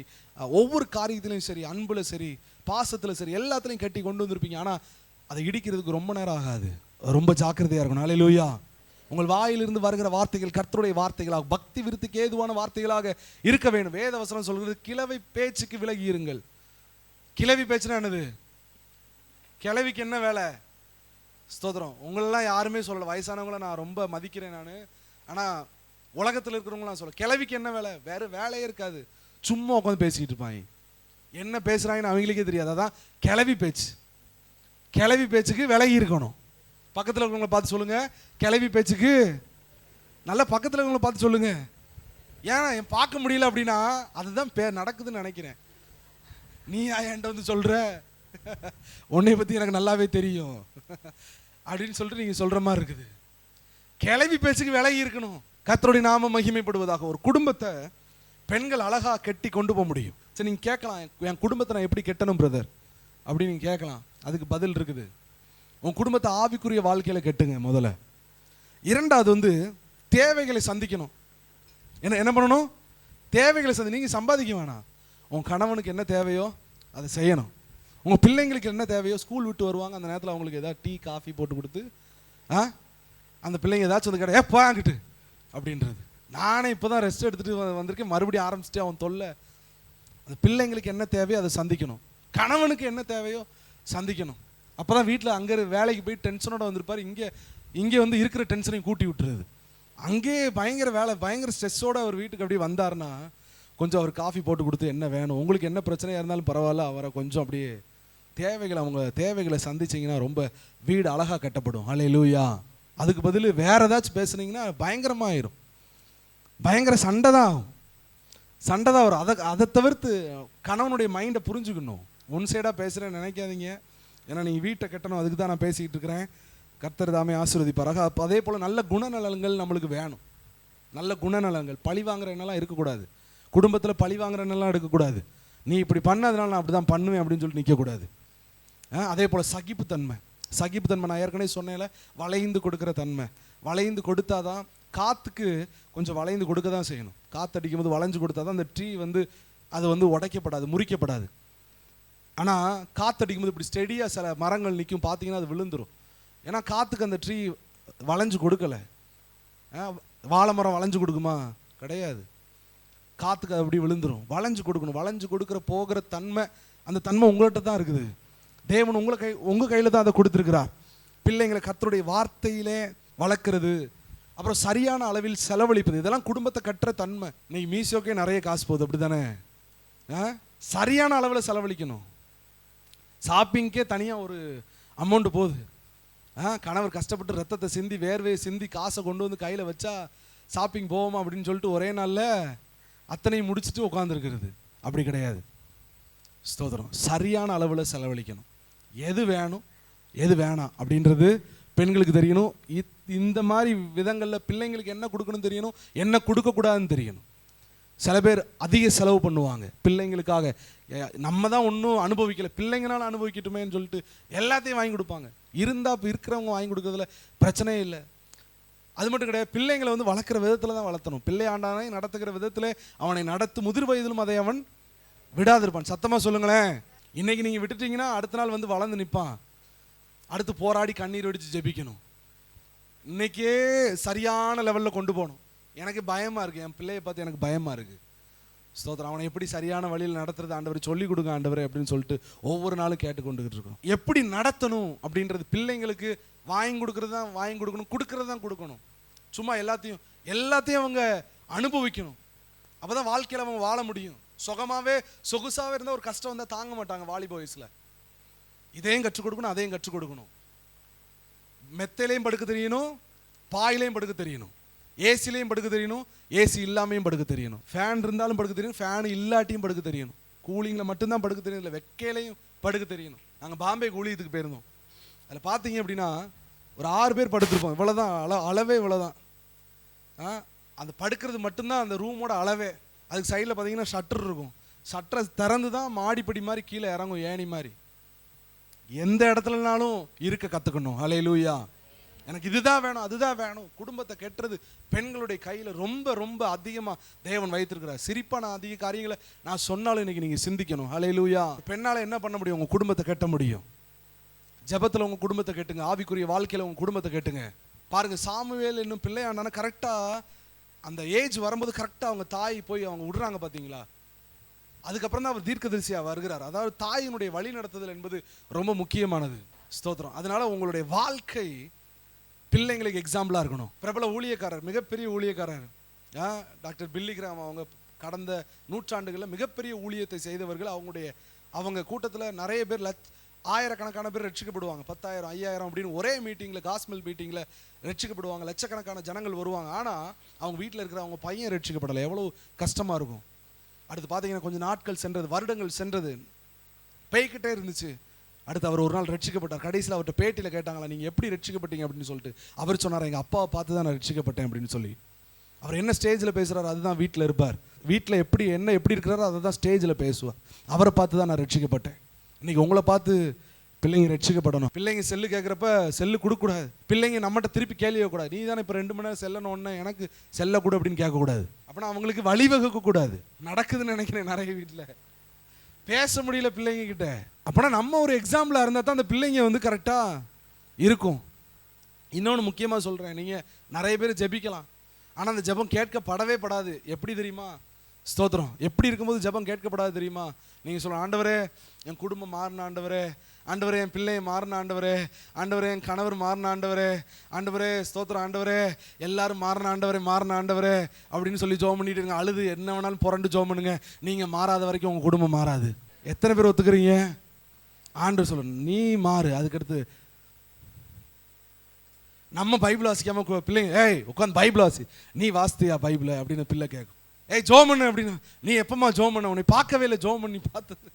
ஒவ்வொரு காரியத்திலையும் சரி, அன்பில் சரி, பாசத்தில் சரி, எல்லாத்துலையும் கட்டி கொண்டு வந்திருப்பீங்க. ஆனால் அதை இடிக்கிறதுக்கு ரொம்ப நேரம் ஆகாது. ரொம்ப ஜாக்கிரதையாக இருக்கணும். அல்லேலூயா. உங்கள் வாயிலிருந்து வருகிற வார்த்தைகள் கர்த்தருடைய வார்த்தைகளாக, பக்தி விருத்திக்கு ஏதுவான வார்த்தைகளாக இருக்க வேண்டும். வேத வசனம் சொல்கிறது, கிழவி பேச்சுக்கு விலகி இருங்கள். கிழவி பேச்சுனா என்னது? கிழவிக்கு என்ன வேலை? ஸ்தோத்திரம். உங்களெல்லாம் யாருமே சொல்லலை, வயசானவங்கள நான் ரொம்ப மதிக்கிறேன் நான். ஆனால் உலகத்தில் இருக்கிறவங்களாம் சொல்ல, கிழவிக்கு என்ன வேலை? வேறு வேலையே இருக்காது, சும்மா உட்காந்து பேசிக்கிட்டு இருப்பாங்க. என்ன பேசுகிறாங்கன்னு அவங்களுக்கே தெரியாது. அதான் கிழவி பேச்சு. கிழவி பேச்சுக்கு விலகி இருக்கணும். பக்கத்தில் இருக்கிறவங்கள பார்த்து சொல்லுங்க, கிழவி பேச்சுக்கு நல்லா பக்கத்தில் இருக்கிறவங்கள பார்த்து சொல்லுங்க. ஏன் பார்க்க முடியல அப்படின்னா அதுதான் நடக்குதுன்னு நினைக்கிறேன். நீ என்கிட்ட வந்து சொல்கிற, உன்னை பற்றி எனக்கு நல்லாவே தெரியும் அப்படின்னு சொல்லிட்டு நீங்கள் சொல்கிற மாதிரி இருக்குது. கிளவி பேச்சுக்கு விலகி இருக்கணும். கர்த்தருடைய நாமம் மகிமைப்படுவதாக. ஒரு குடும்பத்தை பெண்கள் அழகாக கெட்டி கொண்டு போக முடியும். சரி, நீங்கள் கேட்கலாம், என் குடும்பத்தை நான் எப்படி கெட்டணும் பிரதர் அப்படின்னு நீங்கள் கேட்கலாம். அதுக்கு பதில் இருக்குது. உன் குடும்பத்தை ஆவிக்குரிய வாழ்க்கையில் கெட்டுங்க முதல்ல. இரண்டாவது வந்து தேவைகளை சந்திக்கணும். என்ன பண்ணணும்? தேவைகளை நீங்கள் சம்பாதிக்க வேணாம். உன் கணவனுக்கு என்ன தேவையோ அதை செய்யணும். உங்கள் பிள்ளைங்களுக்கு என்ன தேவையோ, ஸ்கூல் விட்டு வருவாங்க, அந்த நேரத்தில் அவங்களுக்கு ஏதாவது டீ காஃபி போட்டு கொடுத்து, அந்த பிள்ளைங்க ஏதாச்சும் வந்து கிடையாது போங்கிட்டு அப்படின்றது. நானே இப்போ தான் ரெஸ்ட் எடுத்துகிட்டு வந்திருக்கேன், மறுபடியும் ஆரம்பிச்சுட்டு அவன் தொல்லை. அந்த பிள்ளைங்களுக்கு என்ன தேவையோ அதை சந்திக்கணும். கணவனுக்கு என்ன தேவையோ சந்திக்கணும். அப்போ தான் வீட்டில் அங்கே வேலைக்கு போய் டென்ஷனோட வந்திருப்பார், இங்கே வந்து இருக்கிற டென்ஷனையும் கூட்டி விட்டுருது. அங்கேயே பயங்கர வேலை, பயங்கர ஸ்ட்ரெஸ்ஸோடு அவர் வீட்டுக்கு அப்படியே வந்தார்னா கொஞ்சம் அவர் காஃபி போட்டு கொடுத்து, என்ன வேணும் உங்களுக்கு, என்ன பிரச்சனையாக இருந்தாலும் பரவாயில்ல, அவரை கொஞ்சம் அப்படியே அவங்க தேவைகளை சந்திச்சிங்கன்னா ரொம்ப வீடு அழகாக கட்டப்படும். அல்லேலூயா. அதுக்கு பதில் வேறு ஏதாச்சும் பேசுனீங்கன்னா பயங்கரமாகிடும், பயங்கர சண்டை தான் ஆகும், சண்டை தான் வரும். அதை தவிர்த்து கணவனுடைய மைண்டை புரிஞ்சுக்கணும். ஒன் சைடாக பேசுகிறேன்னு நினைக்காதீங்க. ஏன்னா நீங்கள் வீட்டை கட்டணும், அதுக்கு தான் நான் பேசிக்கிட்டு இருக்கிறேன். கர்த்தர் தாமே ஆசீர்வதிப்பாராக. அப்போ அதே போல் நல்ல குணநலங்கள் நம்மளுக்கு வேணும். நல்ல குணநலங்கள், பழி வாங்குற எண்ணெல்லாம் இருக்கக்கூடாது. குடும்பத்தில் பழி வாங்குற எண்ணெல்லாம் எடுக்கக்கூடாது. நீ இப்படி பண்ணதுனால நான் அப்படி தான் பண்ணுவேன் அப்படின்னு சொல்லிட்டு நிற்கக்கூடாது. அதே போல் சகிப்புத்தன்மை. நான் ஏற்கனவே சொன்னேன்ல, வளைந்து கொடுக்குற தன்மை. வளைந்து கொடுத்தாதான், காற்றுக்கு கொஞ்சம் வளைந்து கொடுக்க தான் செய்யணும். காற்று அடிக்கும் போது வளைஞ்சு கொடுத்தா தான் அந்த ட்ரீ வந்து அது வந்து உடைக்கப்படாது, முறிக்கப்படாது. ஆனால் காற்று அடிக்கும்போது இப்படி ஸ்டெடியாக சில மரங்கள் நிற்கும், பார்த்தீங்கன்னா அது விழுந்துடும். ஏன்னா காற்றுக்கு அந்த ட்ரீ வளைஞ்சு கொடுக்கலை. வாழை மரம் வளைஞ்சு கொடுக்குமா? கிடையாது. காற்றுக்கு அது அப்படி விழுந்துடும். வளைஞ்சு கொடுக்கணும். வளைஞ்சு கொடுக்குற போகிற தன்மை, அந்த தன்மை உங்கள்கிட்ட தான் இருக்குது. தேவன் உங்கள் கையில் தான் அதை கொடுத்துருக்கிறார். பிள்ளைங்களை கர்த்தருடைய வார்த்தையிலே வளர்க்குறது, அப்புறம் சரியான அளவில் செலவழிப்பது, இதெல்லாம் குடும்பத்தை கட்டுற தன்மை. இன்னைக்கு மீஷோக்கே நிறைய காசு போகுது, அப்படி தானே? சரியான அளவில் செலவழிக்கணும். ஷாப்பிங்க்கே தனியாக ஒரு அமௌண்ட்டு போகுது. கணவர் கஷ்டப்பட்டு ரத்தத்தை சிந்தி வேர்வையை சிந்தி காசை கொண்டு வந்து கையில் வச்சா ஷாப்பிங் போவோமா அப்படின்னு சொல்லிட்டு ஒரே நாளில் அத்தனையும் முடிச்சுட்டு உட்காந்துருக்கிறது. அப்படி கிடையாது. ஸ்தோத்திரம். சரியான அளவில் செலவழிக்கணும். எது வேணும் எது வேணாம் அப்படின்றது பெண்களுக்கு தெரியணும். இந்த மாதிரி விதங்களில் பிள்ளைங்களுக்கு என்ன கொடுக்கணும்னு தெரியணும், என்ன கொடுக்கக்கூடாதுன்னு தெரியணும். சில பேர் அதிக செலவு பண்ணுவாங்க பிள்ளைங்களுக்காக. நம்ம தான் ஒன்றும் அனுபவிக்கலை, பிள்ளைங்கனால அனுபவிக்கட்டுமேன்னு சொல்லிட்டு எல்லாத்தையும் வாங்கி கொடுப்பாங்க. இருந்தால் இருக்கிறவங்க வாங்கி கொடுக்கறதுல பிரச்சனையே இல்லை. அது மட்டும் கிடையாது, பிள்ளைங்களை வந்து வளர்க்குற விதத்தில் தான் வளர்த்தணும். பிள்ளை ஆண்டானை நடத்துகிற விதத்தில் அவனை நடத்து, முதிர் வயதிலும் அதை அவன் விடாதிருப்பான். சத்தமாக சொல்லுங்களேன். இன்னைக்கு நீங்கள் விட்டுட்டீங்கன்னா அடுத்த நாள் வந்து வளர்ந்து நிற்பான். அடுத்து போராடி கண்ணீர் வெடித்து ஜெபிக்கணும். இன்னைக்கே சரியான லெவலில் கொண்டு போகணும். எனக்கு பயமாக இருக்குது, என் பிள்ளையை பார்த்து எனக்கு பயமாக இருக்குது. ஸ்தோத்திரம். அவனை எப்படி சரியான வழியில் நடத்துறது ஆண்டவர் சொல்லிக் கொடுங்க ஆண்டவரே அப்படின்னு சொல்லிட்டு ஒவ்வொரு நாளும் கேட்டுக்கொண்டுகிட்டு இருக்கோம். எப்படி நடத்தணும் அப்படின்றது பிள்ளைங்களுக்கு வாங்கி கொடுக்கறது தான் வாங்கி கொடுக்கணும், கொடுக்கறது தான் கொடுக்கணும். சும்மா எல்லாத்தையும் அவங்க அனுபவிக்கணும். அப்போ தான் வாழ்க்கையில் அவங்க வாழ முடியும். சொகுசாகவே இருந்தால் ஒரு கஷ்டம் வந்தால் தாங்க மாட்டாங்க. வாலிப வயசில் இதையும் கற்றுக் கொடுக்கணும், அதையும் கற்றுக் கொடுக்கணும். மெத்தையிலையும் படுக்க தெரியணும், பாயிலையும் படுக்க தெரியணும், ஏசிலையும் படுக்க தெரியணும், ஏசி இல்லாமையும் படுக்க தெரியணும், ஃபேன் இருந்தாலும் படுக்க தெரியணும், ஃபேன் இல்லாட்டியும் படுக்க தெரியணும், கூலிங்கில் மட்டும்தான் படுக்க தெரியணும், இல்லை வெக்கையிலையும் படுக்க தெரியணும். நாங்கள் பாம்பே கூலியத்துக்கு போயிருந்தோம். அதில் பார்த்தீங்க அப்படின்னா ஒரு 6 பேர் படுத்துருப்போம். இவ்வளோதான் அளவே இவ்வளோதான். அந்த படுக்கிறது மட்டும்தான் அந்த ரூமோட அளவே. அதுக்கு சைடில் பார்த்தீங்கன்னா ஷட்டர் இருக்கும். ஷட்டரை திறந்து தான் மாடிப்படி மாதிரி கீழே இறங்கும், ஏணி மாதிரி. எந்த இடத்துலனாலும் இருக்க கற்றுக்கணும். ஹல்லேலூயா. எனக்கு இதுதான் வேணும், அதுதான் வேணும். குடும்பத்தை கெட்டுறது பெண்களுடைய கையில் ரொம்ப ரொம்ப அதிகமாக தேவன் வைத்திருக்கிறார். சிரிப்பாக நான் அதிக காரியங்களை நான் சொன்னாலும் இன்னைக்கு நீங்கள் சிந்திக்கணும். ஹல்லேலூயா. பெண்ணால் என்ன பண்ண முடியும்? உங்கள் குடும்பத்தை கட்ட முடியும். ஜெபத்தில் உங்கள் குடும்பத்தை கெட்டுங்க, ஆவிக்குரிய வாழ்க்கையில் உங்கள் குடும்பத்தை கெட்டுங்க. பாருங்கள், சாமுவேல் இன்னும் பிள்ளையாண்டான கரெக்டாக அந்த ஏஜ் வரும்போது கரெக்டாக அவங்க தாய் போய் அவங்க விடுறாங்க பார்த்தீங்களா. அதுக்கப்புறம் தான் அவர் தீர்க்கதரிசியாக வருகிறார். அதாவது தாயினுடைய வழி நடத்துதல் என்பது ரொம்ப முக்கியமானது. ஸ்தோத்திரம். அதனால உங்களுடைய வாழ்க்கை பிள்ளைங்களுக்கு எக்ஸாம்பிளாக இருக்கணும். பிரபல ஊழியக்காரர், மிகப்பெரிய ஊழியக்காரர் டாக்டர் பில்லி கிராம், அவங்க கடந்த நூற்றாண்டுகளில் மிகப்பெரிய ஊழியத்தை செய்தவர்கள். அவங்க கூட்டத்தில் நிறைய பேர் ஆயிரக்கணக்கான பேர் ரட்சிக்கப்படுவாங்க. 10,000 5,000 அப்படின்னு ஒரே மீட்டிங்கில், காஸ்மெல் மீட்டிங்கில் ரட்சிக்கப்படுவாங்க. லட்சக்கணக்கான ஜனங்கள் வருவாங்க. ஆனால் அவங்க வீட்டில் இருக்கிற அவங்க பையன் ரட்சிக்கப்படலை. எவ்வளோ கஷ்டமாக இருக்கும். அடுத்து பார்த்தீங்கன்னா கொஞ்சம் நாட்கள் சென்றது, வருடங்கள் சென்றது, பேய்கிட்டே இருந்துச்சு. அடுத்து அவர் ஒரு நாள் ரட்சிக்கப்பட்டார். கடைசியில் அவர்கிட்ட பேட்டியில் கேட்டாங்களா, நீங்கள் எப்படி ரட்சிக்கப்பட்டீங்க அப்படின்னு சொல்லிட்டு. அவர் சொன்னார், எங்கள் அப்பாவை பார்த்து தான் நான் ரட்சிக்கப்பட்டேன் அப்படின்னு சொல்லி. அவர் என்ன ஸ்டேஜில் பேசுகிறார் அதுதான் வீட்டில் இருப்பார். வீட்டில் எப்படி இருக்கிறாரோ அதை தான் ஸ்டேஜில் பேசுவார். அவரை பார்த்து தான் நான் ரட்சிக்கப்பட்டேன். இன்றைக்கி உங்களை பார்த்து பிள்ளைங்க ரட்சிக்கப்படணும். பிள்ளைங்க செல்லு கேட்குறப்ப செல்லு கொடுக்கக்கூடாது. பிள்ளைங்க நம்மகிட்ட திருப்பி கேள்வியக்கூடாது. நீ தானே இப்போ 2 மணி நேரம் செல்லணுன்னு எனக்கு செல்ல கூட அப்படின்னு கேட்கக்கூடாது. அப்படின்னா அவங்களுக்கு வழிவகுக்கக்கூடாது. நடக்குதுன்னு நினைக்கிறேன் நிறைய வீட்டில். பேச முடியல பிள்ளைங்க கிட்ட. அப்படின்னா நம்ம ஒரு எக்ஸாம்பிளாக இருந்தால் தான் அந்த பிள்ளைங்க வந்து கரெக்டாக இருக்கும். இன்னொன்று முக்கியமாக சொல்கிறேன், நீங்கள் நிறைய பேர் ஜெபிக்கலாம், ஆனால் அந்த ஜெபம் கேட்கப்படவே படாது. எப்படி தெரியுமா? ஸ்தோத்திரம். எப்படி இருக்கும்போது ஜெபம் கேட்கப்படாது தெரியுமா? நீங்கள் சொல்லலாம், ஆண்டவரே என் குடும்பம் மாறின ஆண்டவரே, ஆண்டவரே என் பிள்ளையை மாறின ஆண்டவரே, ஆண்டவரே என் கணவர் மாறின ஆண்டவரே, ஆண்டவரே ஸ்தோத்திரம், ஆண்டவரே எல்லாரும் மாறின ஆண்டவரே அப்படின்னு சொல்லி ஜெபம் பண்ணிட்டு இருங்க. அழுது என்ன வேணாலும் புரண்டு ஜெபம் பண்ணுங்க. நீங்கள் மாறாத வரைக்கும் உங்கள் குடும்பம் மாறாது. எத்தனை பேர் ஒத்துக்கிறீங்க? ஆண்டவர் சொல்லணும், நீ மாறு. அதுக்கடுத்து நம்ம பைபிள் வாசிக்காம பிள்ளைங்க, ஏய் உட்காந்து பைபிள் வாசி, நீ வாசித்தியா பைபிளை அப்படின்னு பிள்ளை கேட்கும். ஏய் ஜோம் பண்ணு அப்படின்னு, நீ எப்பமா ஜோம் பண்ண, உன்னை பார்க்கவே இல்லை, ஜோம் பண்ணி பார்த்தது.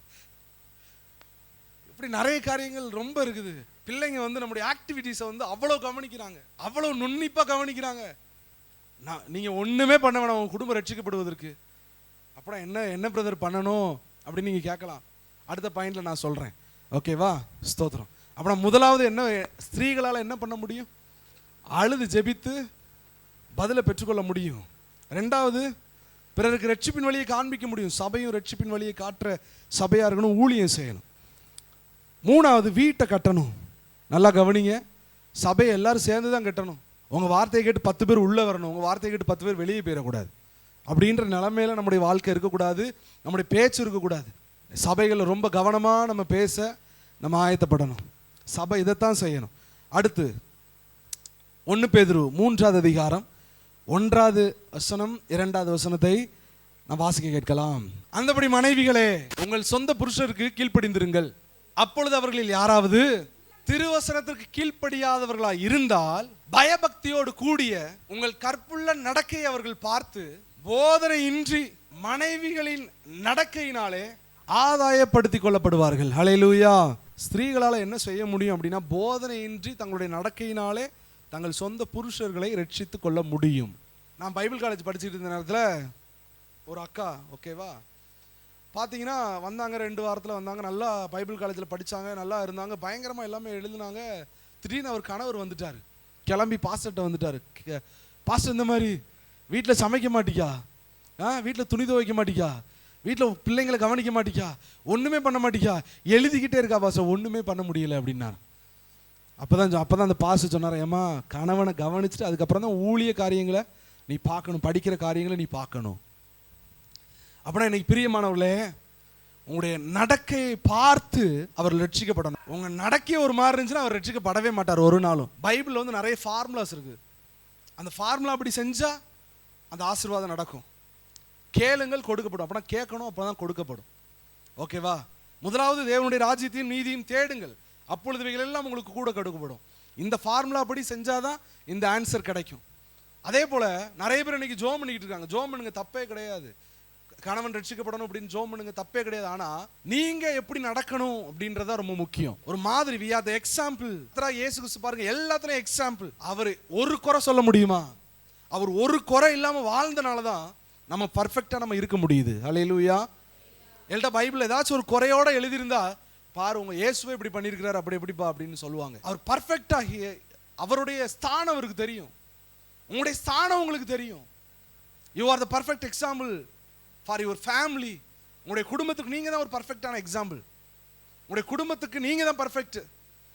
இப்படி நிறைய காரியங்கள் ரொம்ப இருக்குது. பிள்ளைங்க வந்து நம்முடைய ஆக்டிவிட்டீஸை வந்து அவ்வளோ கவனிக்கிறாங்க, அவ்வளோ நுண்ணிப்பாக கவனிக்கிறாங்க. நீங்கள் ஒன்றுமே பண்ண வேணாம் உங்கள் குடும்பம் ரட்சிக்கப்படுவதற்கு. அப்புறம் என்ன பிரதர் பண்ணணும் அப்படின்னு நீங்கள் கேட்கலாம். அடுத்த பாயிண்டில் நான் சொல்கிறேன், ஓகேவா? ஸ்தோத்திரம். அப்புறம் முதலாவது என்ன, ஸ்திரீகளால் என்ன பண்ண முடியும்? அழுது ஜெபித்து பதிலை பெற்றுக்கொள்ள முடியும். 2வது, பிறருக்கு ரட்சிப்பின் வழியை காண்பிக்க முடியும். சபையும் ரட்சிப்பின் வழியை காட்டுற சபையாக இருக்கணும், ஊழியம் செய்யணும். 3வது, வீட்டை கட்டணும். நல்லா கவனிங்க, சபையை எல்லாரும் சேர்ந்து தான் கட்டணும். உங்கள் வார்த்தையை கேட்டு 10 பேர் உள்ளே வரணும், உங்கள் வார்த்தையை கேட்டு 10 பேர் வெளியே போயிடக்கூடாது. அப்படின்ற நிலைமையில நம்முடைய வாழ்க்கை இருக்கக்கூடாது, நம்முடைய பேச்சு இருக்கக்கூடாது. சபைகளில் ரொம்ப கவனமாக நம்ம பேச நம்ம ஆயத்தப்படணும். சபை இதைத்தான் செய்யணும். அடுத்து 1 பேதுரு 3வது அதிகாரம் 1வது வசனம் 2வது வசனத்தை நான் வாசிக்க கேட்கலாம். அந்தபடி மனைவிகளே, உங்கள் சொந்த புருஷருக்கு கீழ்ப்படிந்திருங்கள். அப்பொழுது அவர்களில் யாராவது திருவசனத்திற்கு கீழ்ப்படியாதவர்களாய் இருந்தால் பயபக்தியோடு கூடிய உங்கள் கற்புள்ள நடக்கை அவர்கள் பார்த்து போதனையின்றி மனைவிகளின் நடக்கையினாலே ஆதாயப்படுத்திக் கொள்ளப்படுவார்கள். ஹல்லேலூயா. ஸ்திரீகளால் என்ன செய்ய முடியும் அப்படின்னா, போதனையின்றி தங்களுடைய நடக்கையினாலே தங்கள் சொந்த புருஷர்களை ரட்சித்து கொள்ள முடியும். நான் பைபிள் காலேஜ் படிச்சுட்டு இருந்த நேரத்தில் ஒரு அக்கா, ஓகேவா, பார்த்தீங்கன்னா வந்தாங்க, 2 வாரத்தில் வந்தாங்க, நல்லா பைபிள் காலேஜில் படித்தாங்க, நல்லா இருந்தாங்க, பயங்கரமாக எல்லாமே எழுதுனாங்க. திடீர்னு அவர் கணவர் வந்துட்டார், கிளம்பி பாஸ்டர்கிட்ட வந்துட்டார். பாஸ்டர் இந்த மாதிரி வீட்டில் சமைக்க மாட்டிக்கா, வீட்டில் துணி துவைக்க மாட்டிக்கா, வீட்டில் பிள்ளைங்களை கவனிக்க மாட்டிக்கா, ஒன்றுமே பண்ண மாட்டிக்கா, எழுதிக்கிட்டே இருக்கா பாஸ்டர், ஒன்றுமே பண்ண முடியல அப்படின்னார். அப்போ தான் அந்த பாஸ்டர் சொன்னார், ஏம்மா கணவனை கவனிச்சுட்டு அதுக்கப்புறம் தான் ஊழிய காரியங்களை நீ பார்க்கணும், படிக்கிற காரியங்களை நீ பார்க்கணும். அப்படின்னா இன்னைக்கு பிரியமானவர்களே, உங்களுடைய நடக்கையை பார்த்து அவர் ரட்சிக்கப்படணும். உங்கள் நடக்கையே ஒரு மாதிரி இருந்துச்சுன்னா அவர் ரட்சிக்கப்படவே மாட்டார் ஒரு நாளும். பைபிளில் வந்து நிறைய ஃபார்முலாஸ் இருக்குது. அந்த ஃபார்முலா அப்படி செஞ்சால் அந்த ஆசீர்வாதம் நடக்கும். கேளுங்கள் கொடுக்கப்படும், அப்படின்னா கேட்கணும், அப்போ தான் கொடுக்கப்படும். ஓகேவா? முதலாவது தேவனுடைய ராஜ்யத்தையும் நீதியும் தேடுங்கள், அப்பொழுது இவைகள் எல்லாம் உங்களுக்கு கூட கொடுக்கப்படும். இந்த ஃபார்முலா அப்படி செஞ்சாதான் இந்த ஆன்சர் கிடைக்கும். அதே போல் நிறைய பேர் இன்னைக்கு ஜோம் பண்ணிக்கிட்டு இருக்காங்க. ஜோம் பண்ணுங்க, தப்பே கிடையாது. கணவன் ரட்சிக்கப்படணும் அப்படின்னு ஜோம் பண்ணுங்க, தப்பே கிடையாது. ஆனால் நீங்கள் எப்படி நடக்கணும் அப்படின்றத ரொம்ப முக்கியம். ஒரு மாதிரி we are the example. இயேசு கிறிஸ்து பாருங்க, எல்லாத்துலையும் எக்ஸாம்பிள். அவர் ஒரு குறை சொல்ல முடியுமா? அவர் ஒரு குறை இல்லாமல் வாழ்ந்தனால தான் நம்ம பர்ஃபெக்டாக நம்ம இருக்க முடியுது. ஹல்லேலூயா. எல்ட்ட பைபிள் ஏதாச்சும் ஒரு குறையோட எழுதியிருந்தா, பாரு உங்க இயேசுவே இப்படி பண்ணியிருக்கிறார், அப்படி எப்படிப்பா அப்படின்னு சொல்லுவாங்க. அவர் பர்ஃபெக்டாக, அவருடைய ஸ்தானம் அவருக்கு தெரியும், உங்களுடைய ஸ்தானம் உங்களுக்கு தெரியும். You are the perfect example for your family. உங்களுடைய குடும்பத்துக்கு நீங்கள் தான் ஒரு பர்ஃபெக்டான எக்ஸாம்பிள். உங்களுடைய குடும்பத்துக்கு நீங்கள் தான் பர்ஃபெக்ட்.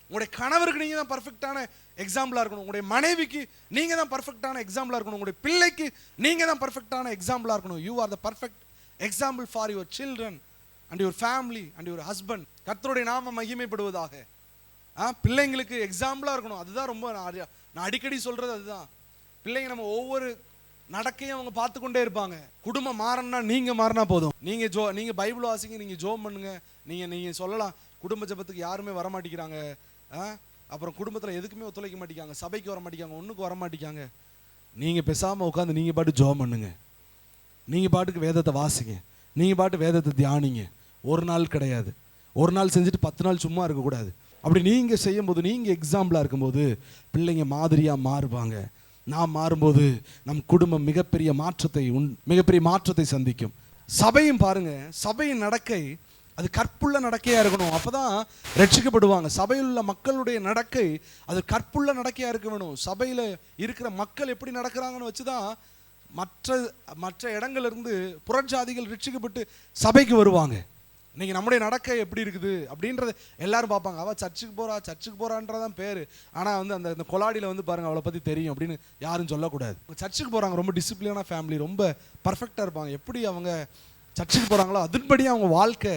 உங்களுடைய கணவருக்கு நீங்கள் தான் பர்ஃபெக்டான எக்ஸாம்பிளாக இருக்கணும். உங்களுடைய மனைவிக்கு நீங்கள் தான் பர்ஃபெக்டான எக்ஸாம்பிளாக இருக்கணும். உங்களுடைய பிள்ளைக்கு நீங்கள் தான் பர்ஃபெக்டான எக்ஸாம்பிளாக இருக்கணும். You are the perfect example for your children and your family and your husband. கர்த்தருடைய நாமம் மகிமைப்படுவதாக. பிள்ளைங்களுக்கு எக்ஸாம்பிளாக இருக்கணும். அதுதான் ரொம்ப நான் அடிக்கடி சொல்கிறது அதுதான். பிள்ளைங்க நம்ம ஒவ்வொரு நடக்கையும் அவங்க பார்த்து கொண்டே இருப்பாங்க. குடும்பம் மாறணும்னா நீங்கள் மாறினா போதும். நீங்கள் பைபிள் வாசிங்க, நீங்கள் ஜோம் பண்ணுங்க, நீங்கள் சொல்லலாம் குடும்ப ஜெபத்துக்கு யாருமே வர மாட்டேங்கிறாங்க, அப்புறம் குடும்பத்தில் எதுக்குமே ஒத்துழைக்க மாட்டேங்காங்க, சபைக்கு வர மாட்டேங்காங்க, ஒன்றுக்கு வர மாட்டேங்காங்க. நீங்கள் பேசாமல் உட்காந்து நீங்கள் பாட்டு ஜோம் பண்ணுங்க, நீங்கள் பாட்டுக்கு வேதத்தை வாசிங்க, நீங்கள் பாட்டு வேதத்தை தியானிங்க. ஒரு நாள் கிடையாது, ஒரு நாள் செஞ்சுட்டு 10 நாள் சும்மா இருக்கக்கூடாது. அப்படி நீங்கள் செய்யும்போது, நீங்கள் எக்ஸாம்பிளாக இருக்கும்போது பிள்ளைங்க மாதிரியாக மாறுவாங்க. நாம் மாறும்போது நம் குடும்பம் மிகப்பெரிய மாற்றத்தை சந்திக்கும். சபையும் பாருங்க, சபையின் நடக்கை அது கற்புள்ள நடக்கையா இருக்கணும், அப்பதான் ரட்சிக்கப்படுவாங்க. சபையில் உள்ள மக்களுடைய நடக்கை அது கற்புள்ள நடக்கையா இருக்க வேணும். சபையில இருக்கிற மக்கள் எப்படி நடக்கிறாங்கன்னு வச்சுதான் மற்ற இடங்கள்ல இருந்து புறஜாதிகள் ரட்சிக்கப்பட்டு சபைக்கு வருவாங்க. இன்னைக்கு நம்முடைய நடக்கை எப்படி இருக்குது அப்படின்றத எல்லாரும் பார்ப்பாங்க. அவள் சர்ச்சுக்கு போறான்றதான் பேர். ஆனால் வந்து அந்த கொலாடியில் வந்து பாருங்க, அவளை பற்றி தெரியும் அப்படின்னு யாரும் சொல்லக்கூடாது. சர்ச்சுக்கு போகிறாங்க, ரொம்ப டிசிப்ளினான ஃபேமிலி, ரொம்ப பர்ஃபெக்டாக இருப்பாங்க. எப்படி அவங்க சர்ச்சுக்கு போகிறாங்களோ அதன்படி அவங்க வாழ்க்கை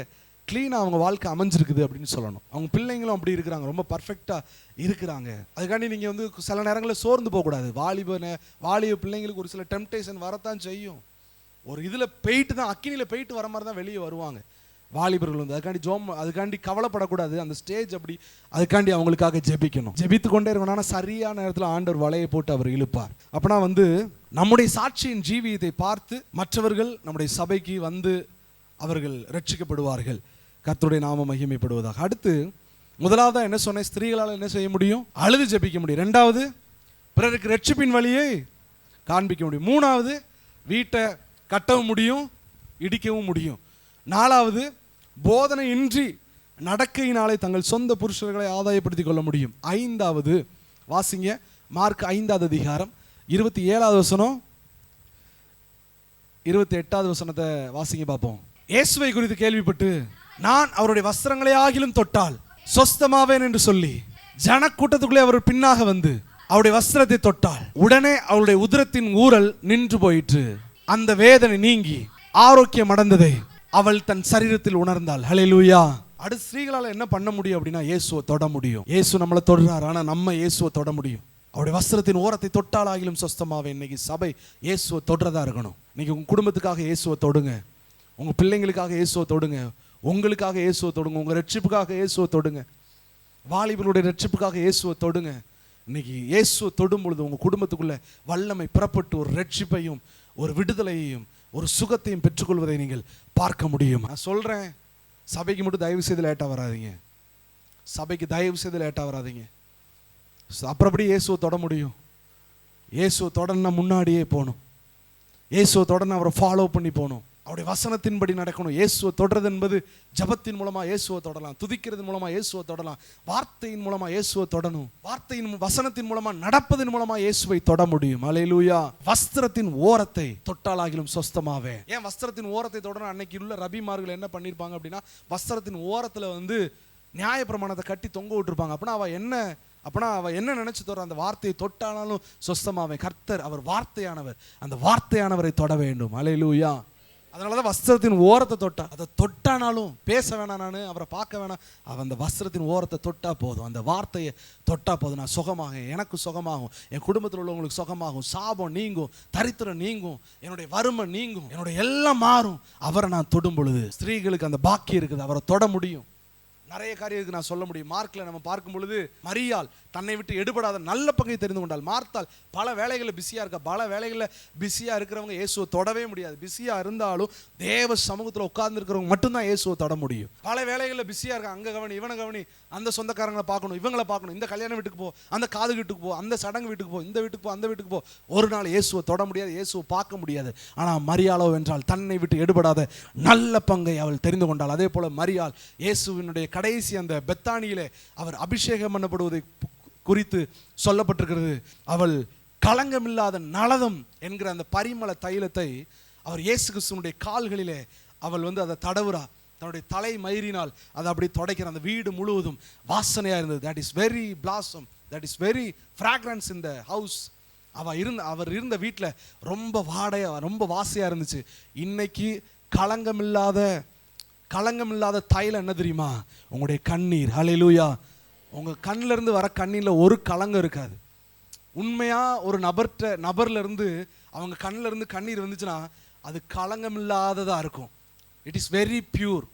க்ளீனாக அவங்க வாழ்க்கை அமைஞ்சிருக்குது அப்படின்னு சொல்லணும். அவங்க பிள்ளைங்களும் அப்படி இருக்கிறாங்க, ரொம்ப பர்ஃபெக்டாக இருக்கிறாங்க. அதுக்காண்டி நீங்கள் வந்து சில நேரங்களில் சோர்ந்து போகக்கூடாது. வாலிப பிள்ளைங்களுக்கு ஒரு சில டெம்டேஷன் வரத்தான் செய்யும். ஒரு இதில் போயிட்டு தான், அக்கினியில் போயிட்டு வர மாதிரி தான் வெளியே வருவாங்க வாலிபர்கள் வந்து. அதுக்காண்டி கவலைப்படக்கூடாது. அந்த ஸ்டேஜ் அப்படி, அதுக்காண்டி அவங்களுக்காக ஜெபிக்கணும், ஜெபித்து கொண்டே இருக்கணும். ஆனால் சரியான நேரத்தில் ஆண்டவர் வலையை போட்டு அவர் இழுப்பார். அப்படின்னா வந்து நம்முடைய சாட்சியின் ஜீவியத்தை பார்த்து மற்றவர்கள் நம்முடைய சபைக்கு வந்து அவர்கள் ரட்சிக்கப்படுவார்கள். கர்த்தருடைய நாமம் மகிமைப்படுவதாக. அடுத்து முதலாவதா என்ன சொன்னேன், ஸ்திரீகளால் என்ன செய்ய முடியும்? அழுது ஜெபிக்க முடியும். 2வது பிறருக்கு ரட்சிப்பின் வழியை காண்பிக்க முடியும். 3வது வீட்டை கட்டவும் முடியும், இடிக்கவும் முடியும். 4வது போதனை இன்றி நடக்கையினாலே தங்கள் சொந்த புருஷர்களை ஆதாயப்படுத்திக் கொள்ள முடியும். 5வது வாசிங்க, மார்க் 5வது அதிகாரம் 27வது வசனம் 28வது வசனத்தை வாசிங்க பார்ப்போம். இயேசுவை குறித்து கேள்விப்பட்டு நான் அவருடைய வஸ்திரங்களை ஆகிலும் தொட்டால் சொஸ்தமாவேன் என்று சொல்லி ஜனக்கூட்டத்துக்குள்ளே அவர் பின்னாக வந்து அவருடைய வஸ்திரத்தை தொட்டால் உடனே அவருடைய உதரத்தின் ஊரல் நின்று போயிற்று, அந்த வேதனை நீங்கி ஆரோக்கியம் அடைந்ததை அவள் தன் சரீரத்தில் உணர்ந்தாள். ஹல்லேலூயா. அடுத்த ஸ்திரீகளால் என்ன பண்ண முடியும் அப்படின்னா இயேசுவை தொட முடியும். இயேசு நம்மளை தொடுறாரு, ஆனால் நம்ம இயேசுவை தொட முடியும். அவருடைய வஸ்திரத்தின் ஓரத்தை தொட்டால் ஆகிலும் சொஸ்தமாவே. இன்னைக்கு சபை இயேசுவை தொடுறதா இருக்கணும். இன்னைக்கு உங்க குடும்பத்துக்காக இயேசுவை தொடுங்க, உங்க பிள்ளைங்களுக்காக இயேசுவை தொடுங்க, உங்களுக்காக இயேசுவை தொடுங்க, உங்க ரட்சிப்புக்காக இயேசுவை தொடுங்க, வாலிபர்களுடைய ரட்சிப்புக்காக இயேசுவை தொடுங்க. இன்னைக்கு இயேசுவை தொடும் பொழுது உங்க குடும்பத்துக்குள்ள வல்லமை புறப்பட்டு ஒரு ரட்சிப்பையும் ஒரு விடுதலையையும் ஒரு சுகத்தையும் பெற்றுக்கொள்வதை நீங்கள் பார்க்க முடியும். நான் சொல்றேன், சபைக்கு மட்டும் தயவு செய்து லேட்டாக வராதிங்க. சபைக்கு தயவு செய்து லேட்டாக வராதிங்க. அப்புறம் எப்படி இயேசுவை தொட முடியும்? இயேசுவை தொடன்னா முன்னாடியே போகணும். இயேசுவை தொடர்ந்து அவரை ஃபாலோ பண்ணி போகணும். அவருடைய வசனத்தின்படி நடக்கணும். இயேசுவை தொடர்றது என்பது ஜபத்தின் மூலமா இயேசுவை தொடலாம், துதிக்கிறது மூலமா இயேசுவை தொடலாம், வார்த்தையின் மூலமா இயேசுவை தொடணும், வார்த்தையின் வசனத்தின் மூலமா நடப்பதன் மூலமா இயேசுவை தொட முடியும். அல்லேலூயா. வஸ்திரத்தின் ஓரத்தை தொட்டாலாகிலும் சொஸ்தமாவே. ஏன் வஸ்திரத்தின் ஓரத்தை தொடரணும்? அன்னைக்கு உள்ள ரபிமார்கள் என்ன பண்ணிருப்பாங்க அப்படின்னா, வஸ்திரத்தின் ஓரத்துல நியாயப்பிரமாணத்தை கட்டி தொங்க விட்டுருப்பாங்க. அப்பனா அவ என்ன நினைச்சு தொடுற? அந்த வார்த்தையை தொட்டாலும் சொஸ்தமாவே. கர்த்தர் அவர் வார்த்தையானவர், அந்த வார்த்தையானவரை தொட வேண்டும். அல்லேலூயா. அதனாலதான் வஸ்திரத்தின் ஓரத்தை தொட்டா, அதை தொட்டானாலும் பேச வேணாம், நான் அவரை பார்க்க வேணாம், அவன் அந்த வஸ்திரத்தின் ஓரத்தை தொட்டா போதும், அந்த வார்த்தையை தொட்டா போதும், நான் சுகமாகும், எனக்கு சுகமாகும், என் குடும்பத்தில் உள்ளவங்களுக்கு சுகமாகும், சாபம் நீங்கும், தரித்திரம் நீங்கும், என்னுடைய வறுமை நீங்கும், என்னுடைய எல்லாம் மாறும். அவரை நான் தொடும் பொழுது ஸ்திரீகளுக்கு அந்த பாக்கியம் இருக்குது, அவரை தொட முடியும். நிறைய காரியத்துக்கு நான் சொல்ல முடியும். மார்க்ல நம்ம பார்க்கும் பொழுது மரியாள் தன்னை விட்டு எடுபடாத நல்ல பங்கை தெரிந்து கொண்டாள். மார்த்தாள் பல வேலைகளில் பிஸியா இருக்கா. பல வேலைகளில் பிஸியா இருக்கிறவங்க இயேசுவை தொடவே முடியாது. பிஸியா இருந்தாலும் தேவ சமூகத்தில் உட்கார்ந்து இருக்கிறவங்க மட்டும்தான் இயேசுவை தொட முடியும். பல வேலைகளில் பிஸியா இருக்கா. அங்க கவனி, இவனை கவனி, அந்த சொந்தக்காரங்களை பார்க்கணும், இவங்களை பார்க்கணும், இந்த கல்யாண வீட்டுக்கு போ, அந்த காது வீட்டுக்கு போ, அந்த சடங்கு வீட்டுக்கு போ, இந்த வீட்டுக்கு போ, அந்த வீட்டுக்கு போ. ஒரு நாள் இயேசுவை தொட முடியாது, இயேசுவை பார்க்க முடியாது. ஆனா மரியாளோ என்றால் தன்னை விட்டு எடுபடாத நல்ல பங்கை அவள் தெரிந்து கொண்டாள். அதே போல மரியாள் இயேசுவினுடைய கடைசி அந்த பெத்தானியிலே அவர் அபிஷேகம் பண்ணப்படுவதை குறித்து சொல்லப்பட்டிருக்கிறது. அவள் களங்கமில்லாத நலதம் என்கிற அந்த பரிமள தைலத்தை அவர் இயேசு கிறிஸ்துவினுடைய கால்களிலே அவள் அதை தடவுறா. தன்னுடைய தலை மயிரினால் அதை அப்படி தொடக்கிற அந்த வீடு முழுவதும் வாசனையா இருந்தது. That is very blossom, that is very fragrance in the house. அவர் இருந்த வீட்டில் ரொம்ப வாடையா, ரொம்ப வாசையா இருந்துச்சு. இன்னைக்கு களங்கமில்லாத தைலம் என்ன தெரியுமா? உங்களுடைய கண்ணீர். ஹல்லேலூயா. உங்க கண்ணில இருந்து வர கண்ணீர்ல ஒரு களங்கம் இருக்காது. உண்மையா ஒரு நபர்ல இருந்து அவங்க கண்ணில இருந்து கண்ணீர் வந்துச்சுன்னா அது களங்கமில்லாததா இருக்கும். It is very pure.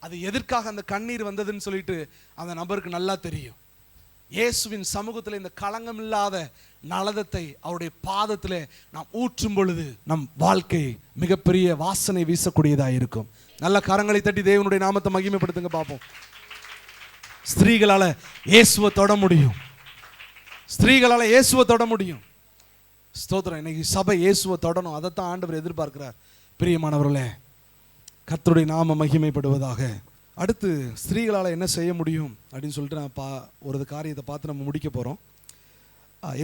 அது எதற்காக அந்த கண்ணீர் வந்ததுன்னு சொல்லிட்டு அந்த நபருக்கு நல்லா தெரியும். இயேசுவின் சமூகத்தில் இந்த களங்கமில்லாத நலதத்தை அவருடைய பாதத்தில் நாம் ஊற்றும் பொழுது நம் வாழ்க்கை மிகப்பெரிய வாசனை வீசக்கூடியதாக இருக்கும். நல்ல கரங்களை தட்டி தேவனுடைய நாமத்தை மகிமைப்படுத்துங்க பார்ப்போம். ஸ்திரீகளால இயேசுவை தொட முடியும். ஸ்திரீகளால இயேசுவை தொட முடியும். ஸ்தோத்திரம். இன்னைக்கு சபை இயேசுவை தொடணும். அதைத்தான் ஆண்டவர் எதிர்பார்க்கிறார். பிரியமானவர்களே, கர்த்தருடைய நாம மகிமைப்படுவதாக. அடுத்து ஸ்திரீகளால் என்ன செய்ய முடியும் அப்படின்னு சொல்லிட்டு நான் ஒரு காரியத்தை பார்த்து நம்ம முடிக்க போகிறோம்.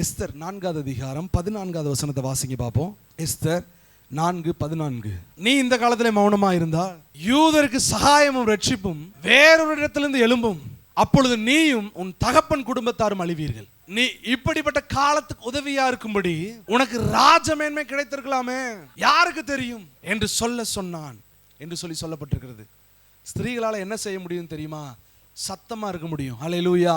எஸ்தர் 4வது அதிகாரம் 14வது வசனத்தை வாசிங்க பார்ப்போம். எஸ்தர் 4:14. நீ இந்த காலத்திலே மௌனமா இருந்தால் யூதருக்கு சகாயமும் ரட்சிப்பும் வேறொரு இடத்திலிருந்து எழும்பும், அப்பொழுது நீயும் உன் தகப்பன் குடும்பத்தாரும் அழிவீர்கள். நீ இப்படிப்பட்ட காலத்துக்கு உதவியா இருக்கும்படி உனக்கு ராஜமேன்மை கிடைத்திருக்கலாமே, யாருக்கு தெரியும் என்று சொன்னான் என்று சொல்லப்பட்டிருக்கிறது. ஸ்திரீகளால் என்ன செய்ய முடியும் தெரியுமா? சத்தமா இருக்க முடியும். ஹல்லேலூயா.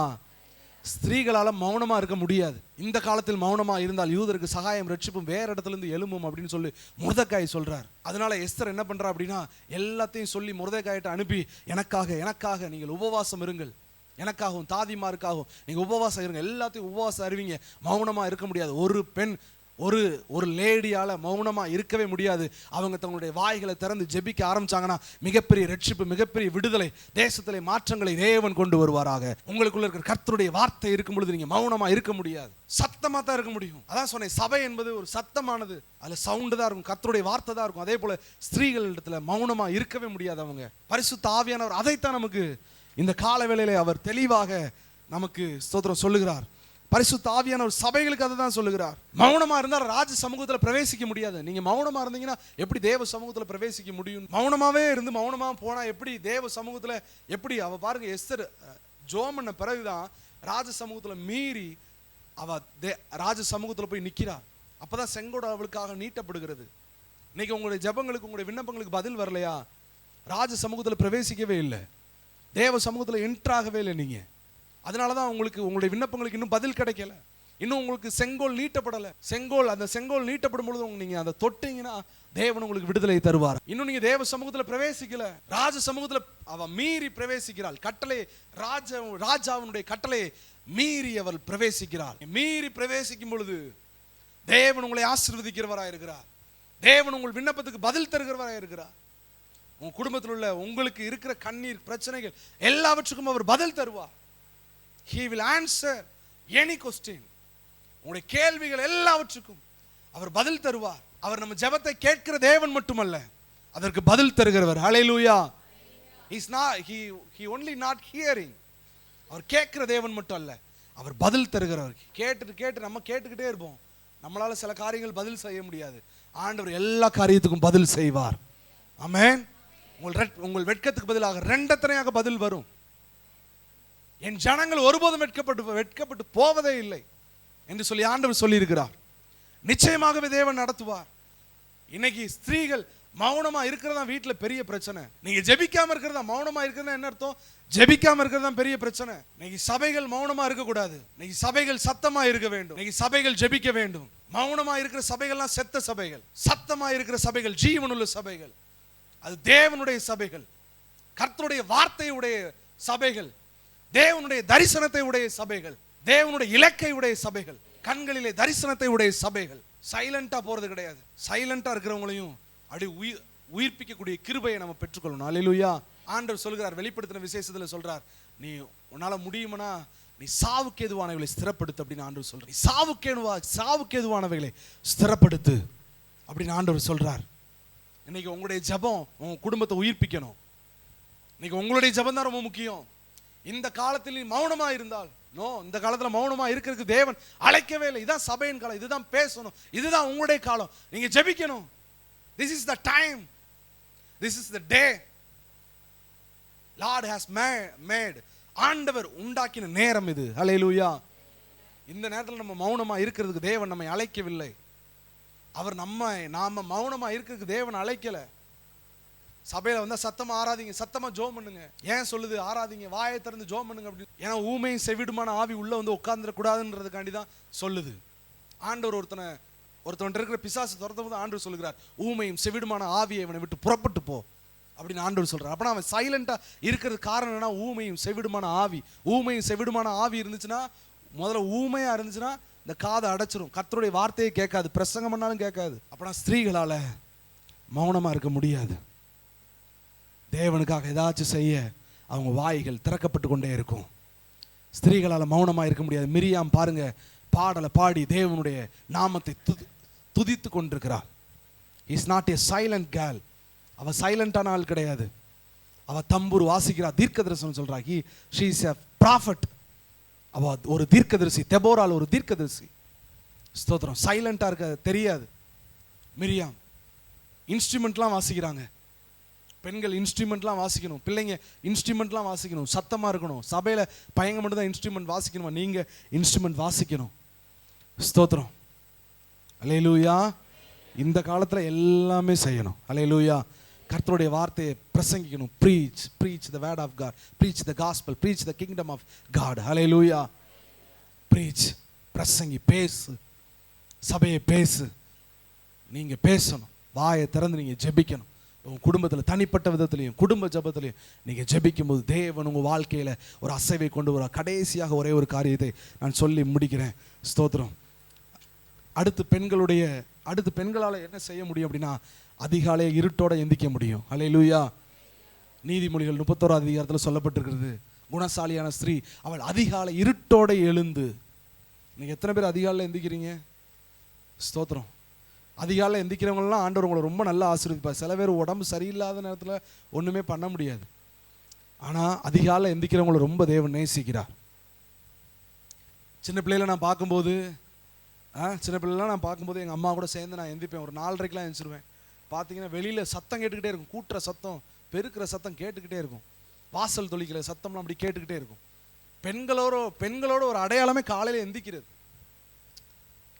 ஸ்திரீகளால் மௌனமா இருக்க முடியாது. இந்த காலத்தில் மௌனமா இருந்தால் யூதருக்கு சகாயம் ரட்சிப்பும் வேற இடத்துல இருந்து எழும்பும் அப்படின்னு சொல்லி மொர்தெகாய் சொல்றார். அதனால எஸ்தர் என்ன பண்றா அப்படின்னா எல்லாத்தையும் சொல்லி மொர்தெகாயிட்ட அனுப்பி எனக்காக நீங்கள் உபவாசம் இருங்கள், எனக்காகவும் தாதிமாருக்காகவும் நீங்க உபவாசம் இருங்க, எல்லாத்தையும் உபவாசம் அறிவிங்க. மௌனமா இருக்க முடியாது. ஒரு பெண் ஒரு லேடியால மௌனமா இருக்கவே முடியாது. அவங்க தங்களுடைய வாய்களை திறந்து ஜெபிக்க ஆரம்பிச்சாங்கன்னா மிகப்பெரிய ரட்சிப்பு, மிகப்பெரிய விடுதலை, தேசத்திலே மாற்றங்களை தேவன் கொண்டு வருவாராக. உங்களுக்குள்ள இருக்கிற கர்த்தருடைய வார்த்தை இருக்கும் பொழுது நீங்க மௌனமா இருக்க முடியாது, சத்தமா தான் இருக்க முடியும். அதான் சொன்னேன், சபை என்பது ஒரு சத்தமானது. அதுல சவுண்டு தான் இருக்கும், கர்த்தருடைய வார்த்தை தான் இருக்கும். அதே போல ஸ்திரீகள் இடத்துல மௌனமா இருக்கவே முடியாது. அவங்க பரிசுத்த ஆவியானவர் அதைத்தான் நமக்கு இந்த கால வேளையிலே அவர் தெளிவாக நமக்கு ஸ்தோத்திரம் சொல்லுகிறார். பரிசுத்த ஆவியானவர் சபைகளுக்கு அதை தான் சொல்லுகிறார். மௌனமா இருந்தால் ராஜ சமூகத்தில் பிரவேசிக்க முடியாது. நீங்க மௌனமா இருந்தீங்கன்னா எப்படி தேவ சமூகத்தில் பிரவேசிக்க முடியும்? மௌனமாவே இருந்து மௌனமா போனா எப்படி தேவ சமூகத்தில் எப்படி? அவ பாருங்க, எஸ்தர் ஜோம் பண்ண பிறகுதான் ராஜ சமூகத்தில் மீறி அவ ராஜ சமூகத்தில் போய் நிற்கிறா. அப்பதான் செங்கோடு அவளுக்காக நீட்டப்படுகிறது. இன்னைக்கு உங்களுடைய ஜெபங்களுக்கு, உங்களுடைய விண்ணப்பங்களுக்கு பதில் வரலையா? ராஜ சமூகத்தில் பிரவேசிக்கவே இல்லை, தேவ சமூகத்தில் என்ட்ராகவே இல்லை நீங்க. அதனாலதான் உங்களுடைய விண்ணப்பங்களுக்கு இன்னும் பதில் கிடைக்கல. இன்னும் உங்களுக்கு செங்கோல் நீட்டப்படலை. அந்த செங்கோல் நீட்டப்படும் பொழுது நீங்க அதை தொட்டீங்கன்னா தேவன் உங்களுக்கு விடுதலை தருவார். இன்னும் நீங்க தேவ சமூகத்தில் பிரவேசிக்கல, ராஜ சமூகத்தில் அவ மீறி பிரவேசிக்கிறாள். கட்டளை, ராஜாவினுடைய கட்டளை மீறி அவள் பிரவேசிக்கிறாள். மீறி பிரவேசிக்கும் பொழுது தேவன் உங்களை ஆசீர்வதிக்கிறவராக இருக்கிறார். தேவன் உங்கள் விண்ணப்பத்துக்கு பதில் தருகிறவராக இருக்கிறார். உங்க குடும்பத்தில் உள்ள உங்களுக்கு இருக்கிற கண்ணீர், பிரச்சனைகள் எல்லாவற்றுக்கும் அவர் பதில் தருவார். He will answer any question. உங்களுடைய கேள்விகள் எல்லாவற்றுக்கும் அவர் பதில் தருவார். அவர் நம்ம ஜெபத்தை கேட்கிற தேவன் மட்டுமல்ல, அதற்கு பதில் தருகிறவர். ஹல்லேலூயா. he only not hearing. அவர் கேட்கிற தேவன் மட்டும் அல்ல, அவர் பதில் தருகிறவர். கேட்டு நம்ம கேட்டுக்கிட்டே இருப்போம். நம்மளால சில காரியங்கள் பதில் செய்ய முடியாது. ஆண்டவர் எல்லா காரியத்துக்கும் பதில் செய்வார். ஆமென். உங்கள் வெட்கத்துக்கு பதிலாக ரெண்டத்தனையாக பதில் வரும். என் ஜனங்கள் ஒருபோதும் வெட்கப்பட்டு போவதே இல்லை என்று சொல்லி ஆண்டவர் சொல்லி இருக்கிறார். நிச்சயமாகவே தேவன் நடத்துவார். இன்னைக்கு ஸ்திரீகள் மௌனமா இருக்கிறதா வீட்டுல பெரிய பிரச்சனை. நீங்க ஜெபிக்காம இருக்கிறதா, மௌனமா இருக்கிறதா என்ன அர்த்தம்? ஜெபிக்காம இருக்கிறதா பெரிய பிரச்சனை. இன்னைக்கு சபைகள் மௌனமா இருக்க கூடாது. இன்னைக்கு சபைகள் சத்தமா இருக்க வேண்டும். இன்னைக்கு சபைகள் ஜெபிக்க வேண்டும். மௌனமா இருக்கிற சபைகள்லாம் செத்த சபைகள். சத்தமா இருக்கிற சபைகள் ஜீவனுள்ள சபைகள். அது தேவனுடைய சபைகள், கர்த்தருடைய வார்த்தையுடைய சபைகள், தேவனுடைய தரிசனத்தை உடைய சபைகள், தேவனுடைய இலக்கை உடைய சபைகள், கண்களிலே தரிசனத்தை உடைய சபைகள். சைலண்டா போறது கிடையாது. சைலண்டா இருக்கிறவங்களையும் அப்படி உயிர்ப்பிக்கக்கூடிய கிருபையை நம்ம பெற்றுக்கொள்ளணும். அல்லேலூயா. ஆண்டவர் சொல்கிறார், வெளிப்படுத்தின விசேஷத்துல சொல்றார், நீ உன்னால முடியுமனா நீ சாவுக்கு ஏதுவானவைகளை ஸ்திரப்படுத்து அப்படின்னு ஆண்டவர் சொல்றார். நீ சாவுக்கு ஏதுவானவைகளை ஸ்திரப்படுத்து அப்படின்னு ஆண்டவர் சொல்றார். இன்னைக்கு உங்களுடைய ஜெபம் உங்க குடும்பத்தை உயிர்ப்பிக்கணும். இன்னைக்கு உங்களுடைய ஜெபம் தான் ரொம்ப முக்கியம். இந்த காலத்தில் நீ மௌனமா இருந்தால், இந்த காலத்துல மௌனமா இருக்கிறதுக்கு தேவன் அழைக்கவே இல்லை. இதுதான் சபையின் காலம், இதுதான் பேசணும், இதுதான் உங்களுடைய காலம். நீங்க ஜெபிக்கணும். This is the time, this is the day Lord has made. ஆண்டவர் உண்டாக்கின நேரம் இது. ஹல்லேலூயா. இந்த நேரத்தில் நம்ம மௌனமா இருக்கிறதுக்கு தேவன் நம்மை அழைக்கவில்லை. அவர் நாம மௌனமா இருக்கிறதுக்கு தேவன் அழைக்கல. சபையில வந்தா சத்தமா ஆராதிங்க, சத்தமா ஜோம் பண்ணுங்க. ஏன் சொல்லுது ஆராதிங்க, வாயை திறந்து ஜோம் பண்ணுங்க அப்படின்னு? ஏன்னா ஊமையும் செவிடுமான ஆவி உள்ள வந்து உட்கார்ந்துட கூடாதுன்றதுக்காண்டி தான் சொல்லுது. ஆண்டவர் ஒருத்தன் இருக்கிற பிசாசு துரத்தும் போது ஆண்டவர் சொல்லுகிறார், ஊமையும் செவிடுமான ஆவியை அவனை விட்டு புறப்பட்டு போ அப்படின்னு ஆண்டவர் சொல்றார். அப்பனா அவன் சைலண்டா இருக்கிறது காரணம் என்ன? ஊமையும் செவிடுமான ஆவி. ஊமையும் செவிடுமான ஆவி இருந்துச்சுன்னா, முதல்ல ஊமையா இருந்துச்சுன்னா இந்த காதை அடைச்சிரும், கர்த்தருடைய வார்த்தையை கேட்காது, பிரசங்கம் பண்ணாலும் கேட்காது. அப்பனா ஸ்திரீகளால மௌனமா இருக்க முடியாது. தேவனுக்காக ஏதாச்சும் செய்ய அவங்க வாய்கள் திறக்கப்பட்டு கொண்டே இருக்கும். ஸ்திரீகளால் மௌனமாக இருக்க முடியாது. மிரியாம் பாருங்க, பாடலை பாடி தேவனுடைய நாமத்தை துதித்து கொண்டிருக்கிறாள். Is not a silent girl. அவள் சைலண்டான ஆள் கிடையாது. அவள் தம்பூர் வாசிக்கிறாள், தீர்க்கதரிசனம் சொல்றா. She is a prophet. அவள் ஒரு தீர்க்கதரிசி. தெபோரால் ஒரு தீர்க்கதரிசி. ஸ்தோத்திரம். சைலண்டா இருக்க தெரியாது. மிரியாம் இன்ஸ்ட்ருமெண்ட்லாம் வாசிக்கிறாங்க. பெண்கள் இன்ஸ்ட்ருமெண்ட்லாம் வாசிக்கணும், பிள்ளைங்க இன்ஸ்ட்ருமெண்ட்லாம் வாசிக்கணும், சத்தமாக இருக்கணும். சபையில் பையங்க மட்டும் தான் இன்ஸ்ட்ருமெண்ட் வாசிக்கணுமா? நீங்கள் இன்ஸ்ட்ருமெண்ட் வாசிக்கணும். ஸ்தோத்திரம். அல்லேலூயா. இந்த காலத்தில் எல்லாமே செய்யணும். அல்லேலூயா. கர்த்தருடைய வார்த்தையை பிரசங்கிக்கணும். Preach the word of God, preach the gospel, preach the kingdom of God. Hallelujah. Preach, பிரசங்கி, பேசு, சபையை பேசு. நீங்கள் பேசணும். வாயை திறந்து நீங்கள் ஜெபிக்கணும். உங்கள் குடும்பத்தில் தனிப்பட்ட விதத்திலையும் குடும்ப ஜபத்திலையும் நீங்கள் ஜெபிக்கும் போது தேவன் உங்கள் வாழ்க்கையில் ஒரு அசைவை கொண்டு வர. கடைசியாக ஒரே ஒரு காரியத்தை நான் சொல்லி முடிக்கிறேன். ஸ்தோத்திரம். அடுத்து பெண்களால் என்ன செய்ய முடியும் அப்படின்னா, அதிகாலை இருட்டோட எந்திக்க முடியும். அல்லேலூயா. நீதிமொழிகள் 31ஆம் அதிகாரத்தில் சொல்லப்பட்டிருக்கிறது, குணசாலியான ஸ்திரீ அவள் அதிகாலை இருட்டோட எழுந்து. நீங்கள் எத்தனை பேர் அதிகாலையில் எந்திக்கிறீங்க? ஸ்தோத்திரம். அதிகாலை எந்திக்கிறவங்களாம் ஆண்டவர் உங்களை ரொம்ப நல்லா ஆசீர்வதிப்பார். சில பேர் உடம்பு சரியில்லாத நேரத்தில் ஒன்றுமே பண்ண முடியாது. ஆனால் அதிகாலை எந்திக்கிறவங்களை ரொம்ப தேவன் நேசிக்கிறார். சின்ன பிள்ளைலாம் நான் பார்க்கும்போது எங்கள் அம்மா கூட சேர்ந்து நான் எந்திப்பேன். ஒரு 4:30க்கெலாம் எழுந்திருவேன். பார்த்தீங்கன்னா வெளியில் சத்தம் கேட்டுக்கிட்டே இருக்கும். கூட்டுற சத்தம், பெருக்கிற சத்தம் கேட்டுக்கிட்டே இருக்கும். வாசல் தொளிக்கிற சத்தம்லாம் அப்படி கேட்டுக்கிட்டே இருக்கும். பெண்களோட ஒரு அடையாளமே காலையில் எந்திக்கிறது.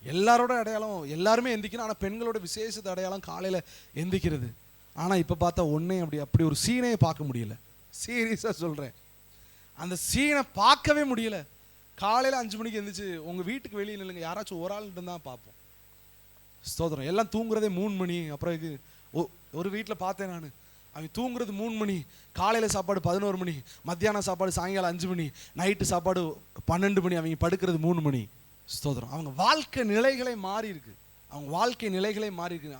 எல்லாரோட அடையாளம் எல்லாருமே எந்திக்கணும். ஆனால் பெண்களோட விசேஷ அடையாளம் காலையில் எந்திக்கிறது. ஆனால் இப்போ பார்த்தா அப்படி ஒரு சீனையை பார்க்க முடியல. சீரியஸாக சொல்கிறேன், அந்த சீனை பார்க்கவே முடியல. காலையில் 5 மணிக்கு எந்திரிச்சு உங்கள் வீட்டுக்கு வெளியே இல்லைங்க, யாராச்சும் ஒரு ஆள்கிட்ட தான் பார்ப்போம். ஸ்தோத்திரம். எல்லாம் தூங்குறதே 3 மணி. அப்புறம் இது ஒரு வீட்டில் பார்த்தேன் நான், அவங்க தூங்குறது 3 மணி. காலையில் சாப்பாடு 11 மணி, மத்தியானம் சாப்பாடு சாயங்காலம் 5 மணி, நைட்டு சாப்பாடு 12 மணி, அவங்க படுக்கிறது 3 மணி. ஸ்தோத்திரம். அவங்க வாழ்க்கை நிலைகளே மாறி இருக்கு.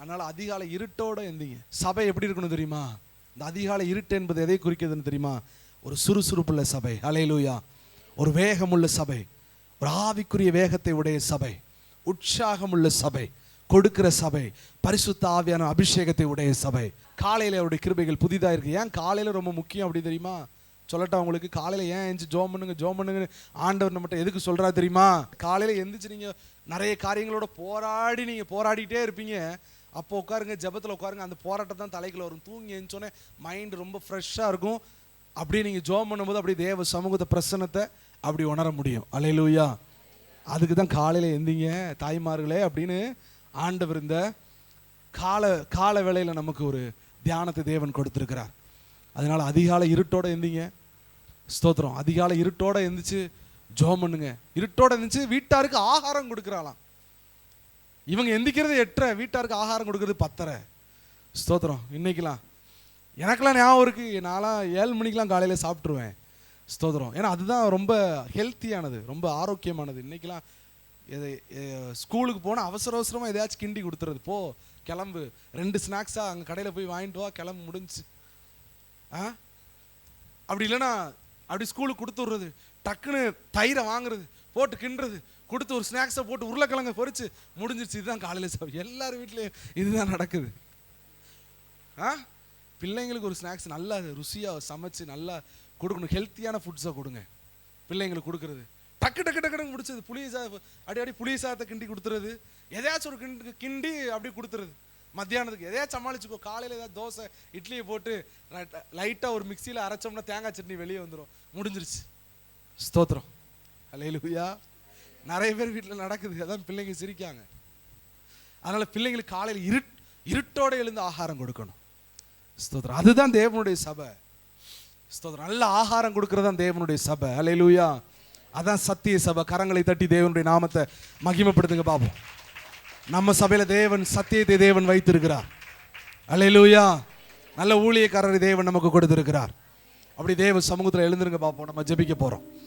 அதனால அதிகாலை இருட்டோட எந்திங்க. சபை எப்படி இருக்கணும் தெரியுமா? இந்த அதிகாலை இருட்டு என்பது எதை குறிக்கிறதுன்னு தெரியுமா? ஒரு சுறுசுறுப்புள்ள சபை. அல்லேலூயா. ஒரு வேகமுள்ள சபை, ஒரு ஆவிக்குரிய வேகத்தை உடைய சபை, உற்சாகமுள்ள சபை, கொடுக்கிற சபை, பரிசுத்த ஆவியான அபிஷேகத்தை உடைய சபை. காலையில் அவருடைய கிருபைகள் புதிதாக இருக்குது. ஏன் காலையில் ரொம்ப முக்கியம் அப்படி தெரியுமா? சொல்லட்டா உங்களுக்கு, காலையில் ஏன் எந்திச்சு ஜோம் பண்ணுங்க ஆண்டவர் நம்மகிட்ட எதுக்கு சொல்கிறா தெரியுமா? காலையில் எந்திரிச்சு நீங்கள் நிறைய காரியங்களோட போராடிட்டே இருப்பீங்க. அப்போ உட்காருங்க, ஜெபத்தில் உட்காருங்க, அந்த போராட்டம் தான் தலைக்குள்ள வரும். தூங்கி எழுந்தோடனே மைண்டு ரொம்ப ஃப்ரெஷ்ஷாக இருக்கும். அப்படியே நீங்கள் ஜோம் பண்ணும்போது அப்படியே தேவ சமூகத்தை பிரசன்னத்தை அப்படி உணர முடியும். அல்லேலூயா. அதுக்கு தான் காலையில் எந்திங்க தாய்மார்களே அப்படின்னு ஆண்டவர் இந்த கால வேளையில் நமக்கு ஒரு தியானத்தை தேவன் கொடுத்துருக்கிறார். அதனால் அதிகாலை இருட்டோட எந்திங்க. ஸ்தோத்திரம். அதிகாலை இருட்டோட எந்திரிச்சு ஜோம் பண்ணுங்க. இருட்டோட எந்திரிச்சு வீட்டாருக்கு ஆகாரம் கொடுக்குறாளாம். இவங்க எந்திக்கிறது 8:30, வீட்டாருக்கு ஆகாரம் கொடுக்குறது 10:30. ஸ்தோத்திரம். இன்னைக்கெல்லாம் எனக்கெல்லாம் ஞாபகம் இருக்குது, நான்லாம் 7 மணிக்கெலாம் காலையில் சாப்பிட்ருவேன். ஸ்தோத்திரம். ஏன்னா அதுதான் ரொம்ப ஹெல்த்தியானது, ரொம்ப ஆரோக்கியமானது. இன்றைக்கெலாம் ஸ்கூலுக்கு போனால் அவசரமாக எதையாச்சும் கிண்டி கொடுத்துறது. போ கிளம்பு, 2 ஸ்நாக்ஸாக அங்கே கடையில் போய் வாங்கிட்டு வா, கிளம்பு, முடிஞ்சு. அப்படி இல்லைன்னா அப்படி ஸ்கூலுக்கு கொடுத்து விட்றது, டக்குன்னு தயிரை வாங்குறது, போட்டு கிண்டுறது, கொடுத்து ஒரு ஸ்நாக்ஸை போட்டு உருளைக்கிழங்க பொரிச்சு முடிஞ்சிருச்சு. இதுதான் காலையில் சாப்பிடு. எல்லார் வீட்லேயும் இதுதான் நடக்குது. பிள்ளைங்களுக்கு ஒரு ஸ்நாக்ஸ் நல்லா ருசியாக சமைச்சு நல்லா கொடுக்கணும். ஹெல்த்தியான ஃபுட்ஸாக கொடுங்க பிள்ளைங்களுக்கு. கொடுக்குறது டக்கு டக்கு டக்குன்னு முடிச்சது, அடி புளி சாதத்தை கிண்டி கொடுத்துறது, எதையாச்சும் ஒரு கிண்டி அப்படி கொடுத்துறது. மத்தியானத்துக்கு எதையாச்சும் சமாளிச்சுக்கோ. காலையில் ஏதாவது தோசை இட்லியை போட்டு லைட்டாக ஒரு மிக்சியில் அரைச்சோம்னா தேங்காய் சட்னி வெளியே வந்துடும், முடிஞ்சிருச்சு. ஸ்தோத்திரம். அல்லேலூயா. நிறைய பேர் வீட்டில் நடக்குது. அதான் பிள்ளைங்க சிரிக்காங்க. அதனால் பிள்ளைங்களுக்கு காலையில் இருட்டோடு எழுந்து ஆகாரம் கொடுக்கணும். ஸ்தோத்திரம். அதுதான் தேவனுடைய சபை. ஸ்தோத்திரம். நல்ல ஆகாரம் கொடுக்கறது தான் தேவனுடைய சபை. அல்லேலூயா. அதான் சத்திய சபை. கரங்களை தட்டி தேவனுடைய நாமத்தை மகிமைப்படுத்துங்க பாப்போம். நம்ம சபையில தேவன் சத்தியத்தை தேவன் வைத்திருக்கிறார். அல்லேலூயா. நல்ல ஊழியக்காரரை தேவன் நமக்கு கொடுத்திருக்கிறார். அப்படி தேவ சமூகத்தில் எழுந்திருங்க பாப்போம். நம்ம ஜெபிக்க போறோம்.